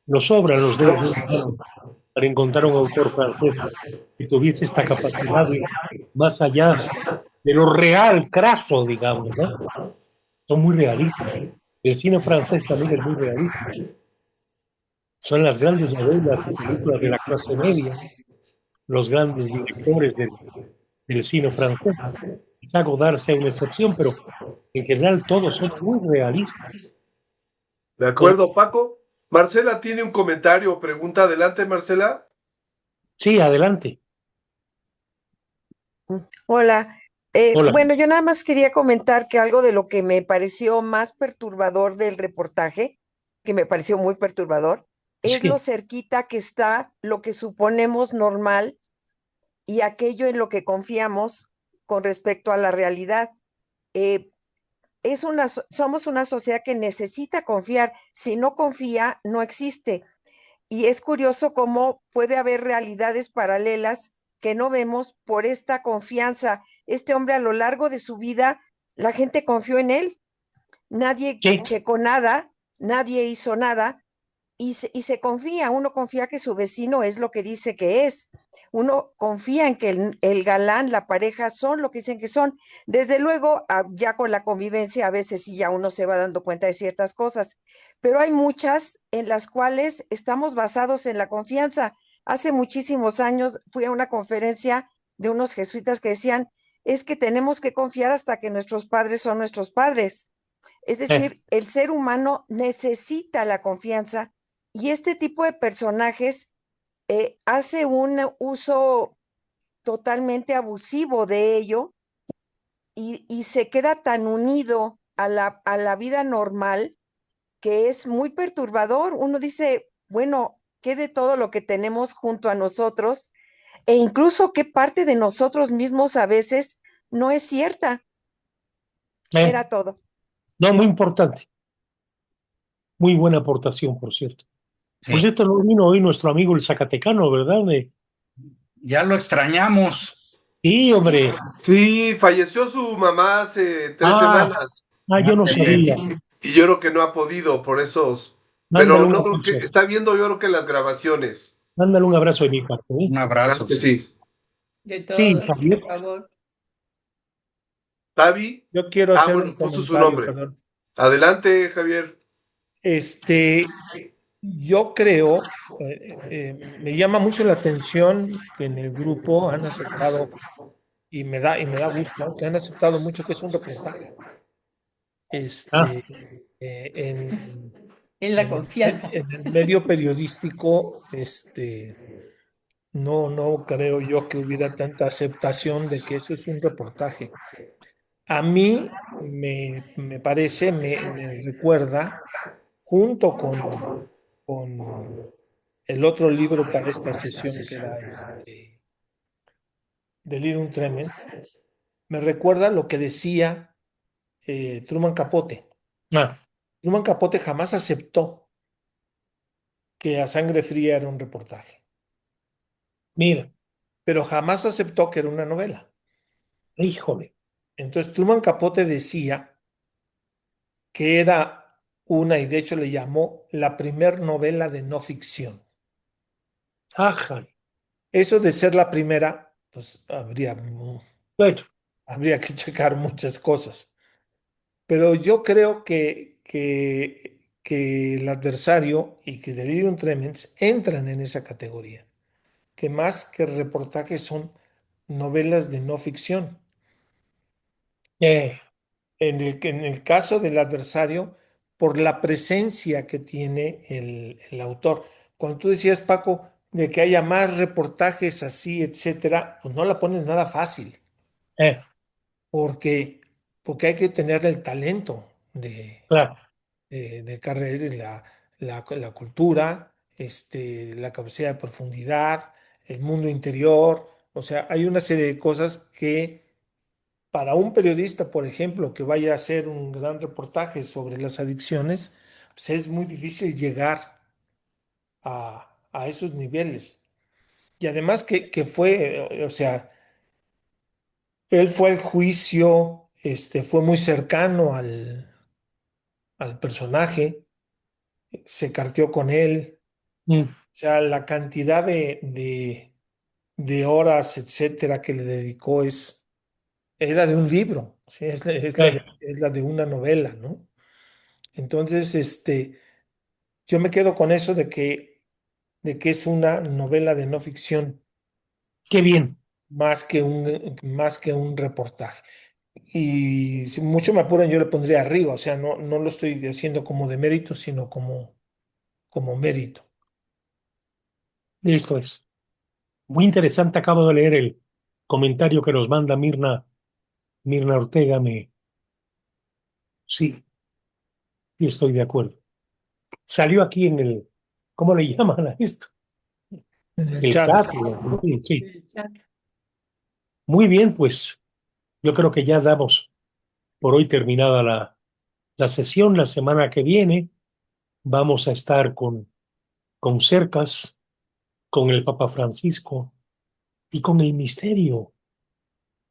nos sobran los dedos de una mano para encontrar un autor francés que tuviese esta capacidad de, más allá de lo real, craso, digamos, ¿no? Son muy realistas. El cine francés también es muy realista. Son las grandes novelas y películas de la clase media, los grandes directores del cine francés. Quizá Godard sea una excepción, pero en general todos son muy realistas. De acuerdo, Paco. Marcela tiene un comentario o pregunta. Adelante, Marcela. Sí, adelante. Hola. Hola. Bueno, yo nada más quería comentar que algo de lo que me pareció más perturbador del reportaje, que me pareció muy perturbador, es lo cerquita que está lo que suponemos normal y aquello en lo que confiamos con respecto a la realidad. Somos una sociedad que necesita confiar. Si no confía, no existe. Y es curioso cómo puede haber realidades paralelas que no vemos por esta confianza. Este hombre a lo largo de su vida, la gente confió en él. Nadie checó nada, nadie hizo nada. Y se confía, uno confía que su vecino es lo que dice que es. Uno confía en que el galán, la pareja son lo que dicen que son. Desde luego, ya con la convivencia, a veces sí ya uno se va dando cuenta de ciertas cosas, pero hay muchas en las cuales estamos basados en la confianza. Hace muchísimos años fui a una conferencia de unos jesuitas que decían, es que tenemos que confiar hasta que nuestros padres son nuestros padres. Es decir, el ser humano necesita la confianza y este tipo de personajes hace un uso totalmente abusivo de ello y se queda tan unido a la vida normal que es muy perturbador. Uno dice, bueno, ¿qué de todo lo que tenemos junto a nosotros? E incluso qué parte de nosotros mismos a veces no es cierta. Era todo. No, muy importante. Muy buena aportación, por cierto. Por cierto, no vino hoy nuestro amigo el Zacatecano, ¿verdad? Ya lo extrañamos. Sí, hombre. Sí, falleció su mamá hace 3 semanas. Yo no sabía. Y yo creo que no ha podido por esos. Pero no creo que está viendo, yo creo que las grabaciones. Mándale un abrazo de mi parte. Un abrazo. Claro que sí. De Sí, todos, Javier. por favor. Tavi. Yo quiero hacer Bueno, un puso su comentario, nombre. perdón. Adelante, Javier. Yo creo, me llama mucho la atención que en el grupo han aceptado, y me da gusto, que han aceptado mucho que es un reportaje. En, En la en confianza. en el medio periodístico, no creo yo que hubiera tanta aceptación de que eso es un reportaje. A mí me parece, me recuerda, junto con el otro libro para esta sesión que era Delirium Tremens, me recuerda lo que decía Truman Capote. Ah, Truman Capote jamás aceptó que A Sangre Fría era un reportaje, mira, pero jamás aceptó que era una novela. híjole. Entonces Truman Capote decía que era y de hecho le llamó la primer novela de no ficción. Ajá. Eso de ser la primera, pues Bueno, habría que checar muchas cosas. Pero yo creo que el adversario y que Delirium Tremens entran en esa categoría, que más que reportajes son novelas de no ficción. eh, En el caso del adversario, por la presencia que tiene el autor. Cuando tú decías, Paco, de que haya más reportajes así, etcétera, pues no la pones nada fácil, eh, porque, porque hay que tener el talento claro. de Carrera, y la cultura, la capacidad de profundidad, el mundo interior. O sea, hay una serie de cosas que para un periodista, por ejemplo, que vaya a hacer un gran reportaje sobre las adicciones, pues es muy difícil llegar a esos niveles. Y además que fue, o sea, él fue al juicio, fue muy cercano al personaje, se carteó con él. Mm, O sea, la cantidad de horas, etcétera, que le dedicó era de un libro, ¿sí? eh, Es la de una novela, ¿no? Entonces, yo me quedo con eso de que es una novela de no ficción qué bien. más que un reportaje. Y si mucho me apuran, yo le pondría arriba, o sea, no lo estoy haciendo como de mérito, sino como mérito. Esto es. Muy interesante. Acabo de leer el comentario que nos manda Mirna Ortega. Sí, sí estoy de acuerdo. Salió aquí en ¿cómo le llaman a esto? En el El chat. chat. Sí, sí. Muy bien, pues yo creo que ya damos por hoy terminada la sesión. La semana que viene vamos a estar con Cercas, con el Papa Francisco y con el misterio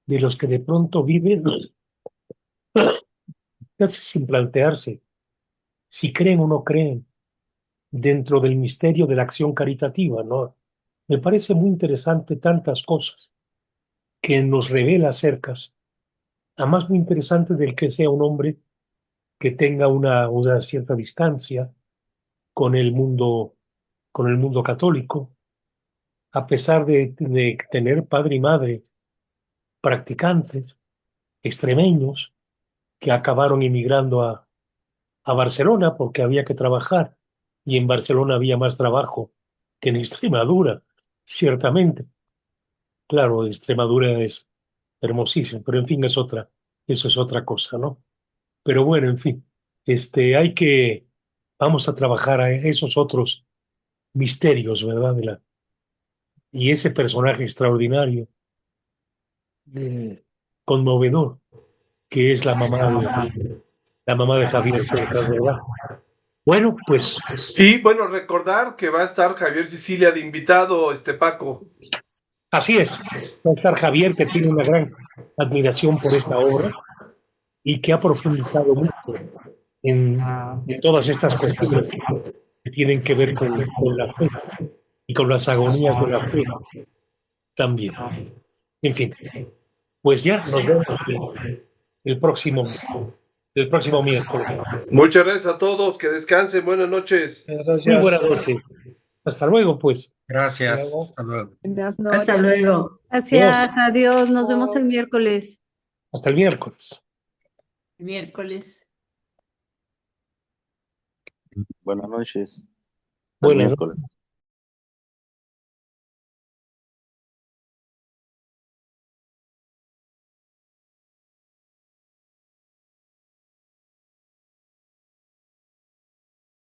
de los que de pronto viven casi sin plantearse si creen o no creen dentro del misterio de la acción caritativa, ¿no? Me parece muy interesante tantas cosas que nos revela Cercas, además muy interesante del que sea un hombre que tenga una cierta distancia con con el mundo católico, a pesar de tener padre y madre practicantes extremeños que acabaron emigrando a Barcelona porque había que trabajar y en Barcelona había más trabajo que en Extremadura, ciertamente. Claro, Extremadura es hermosísimo, pero en fin, eso es otra cosa, ¿no? Pero bueno, en fin, vamos a trabajar a esos otros misterios, ¿verdad? Y ese personaje extraordinario, conmovedor, que es la mamá de Javier Cercas, ¿verdad? Bueno, pues Y bueno, recordar que va a estar Javier Sicilia de invitado, Paco. así es. Va a estar Javier, que tiene una gran admiración por esta obra y que ha profundizado mucho en todas estas cuestiones que tienen que ver con la fe y con las agonías de la fe también. En fin, pues ya nos vemos el próximo miércoles. Muchas gracias a todos, que descansen, buenas noches. Muy buenas noches. Hasta luego, pues. Gracias. Hasta luego. Buenas Hasta noches. luego. Gracias, adiós, nos vemos el miércoles. Hasta el miércoles. Miércoles. Buenas noches. Hasta el Buenas miércoles. noches.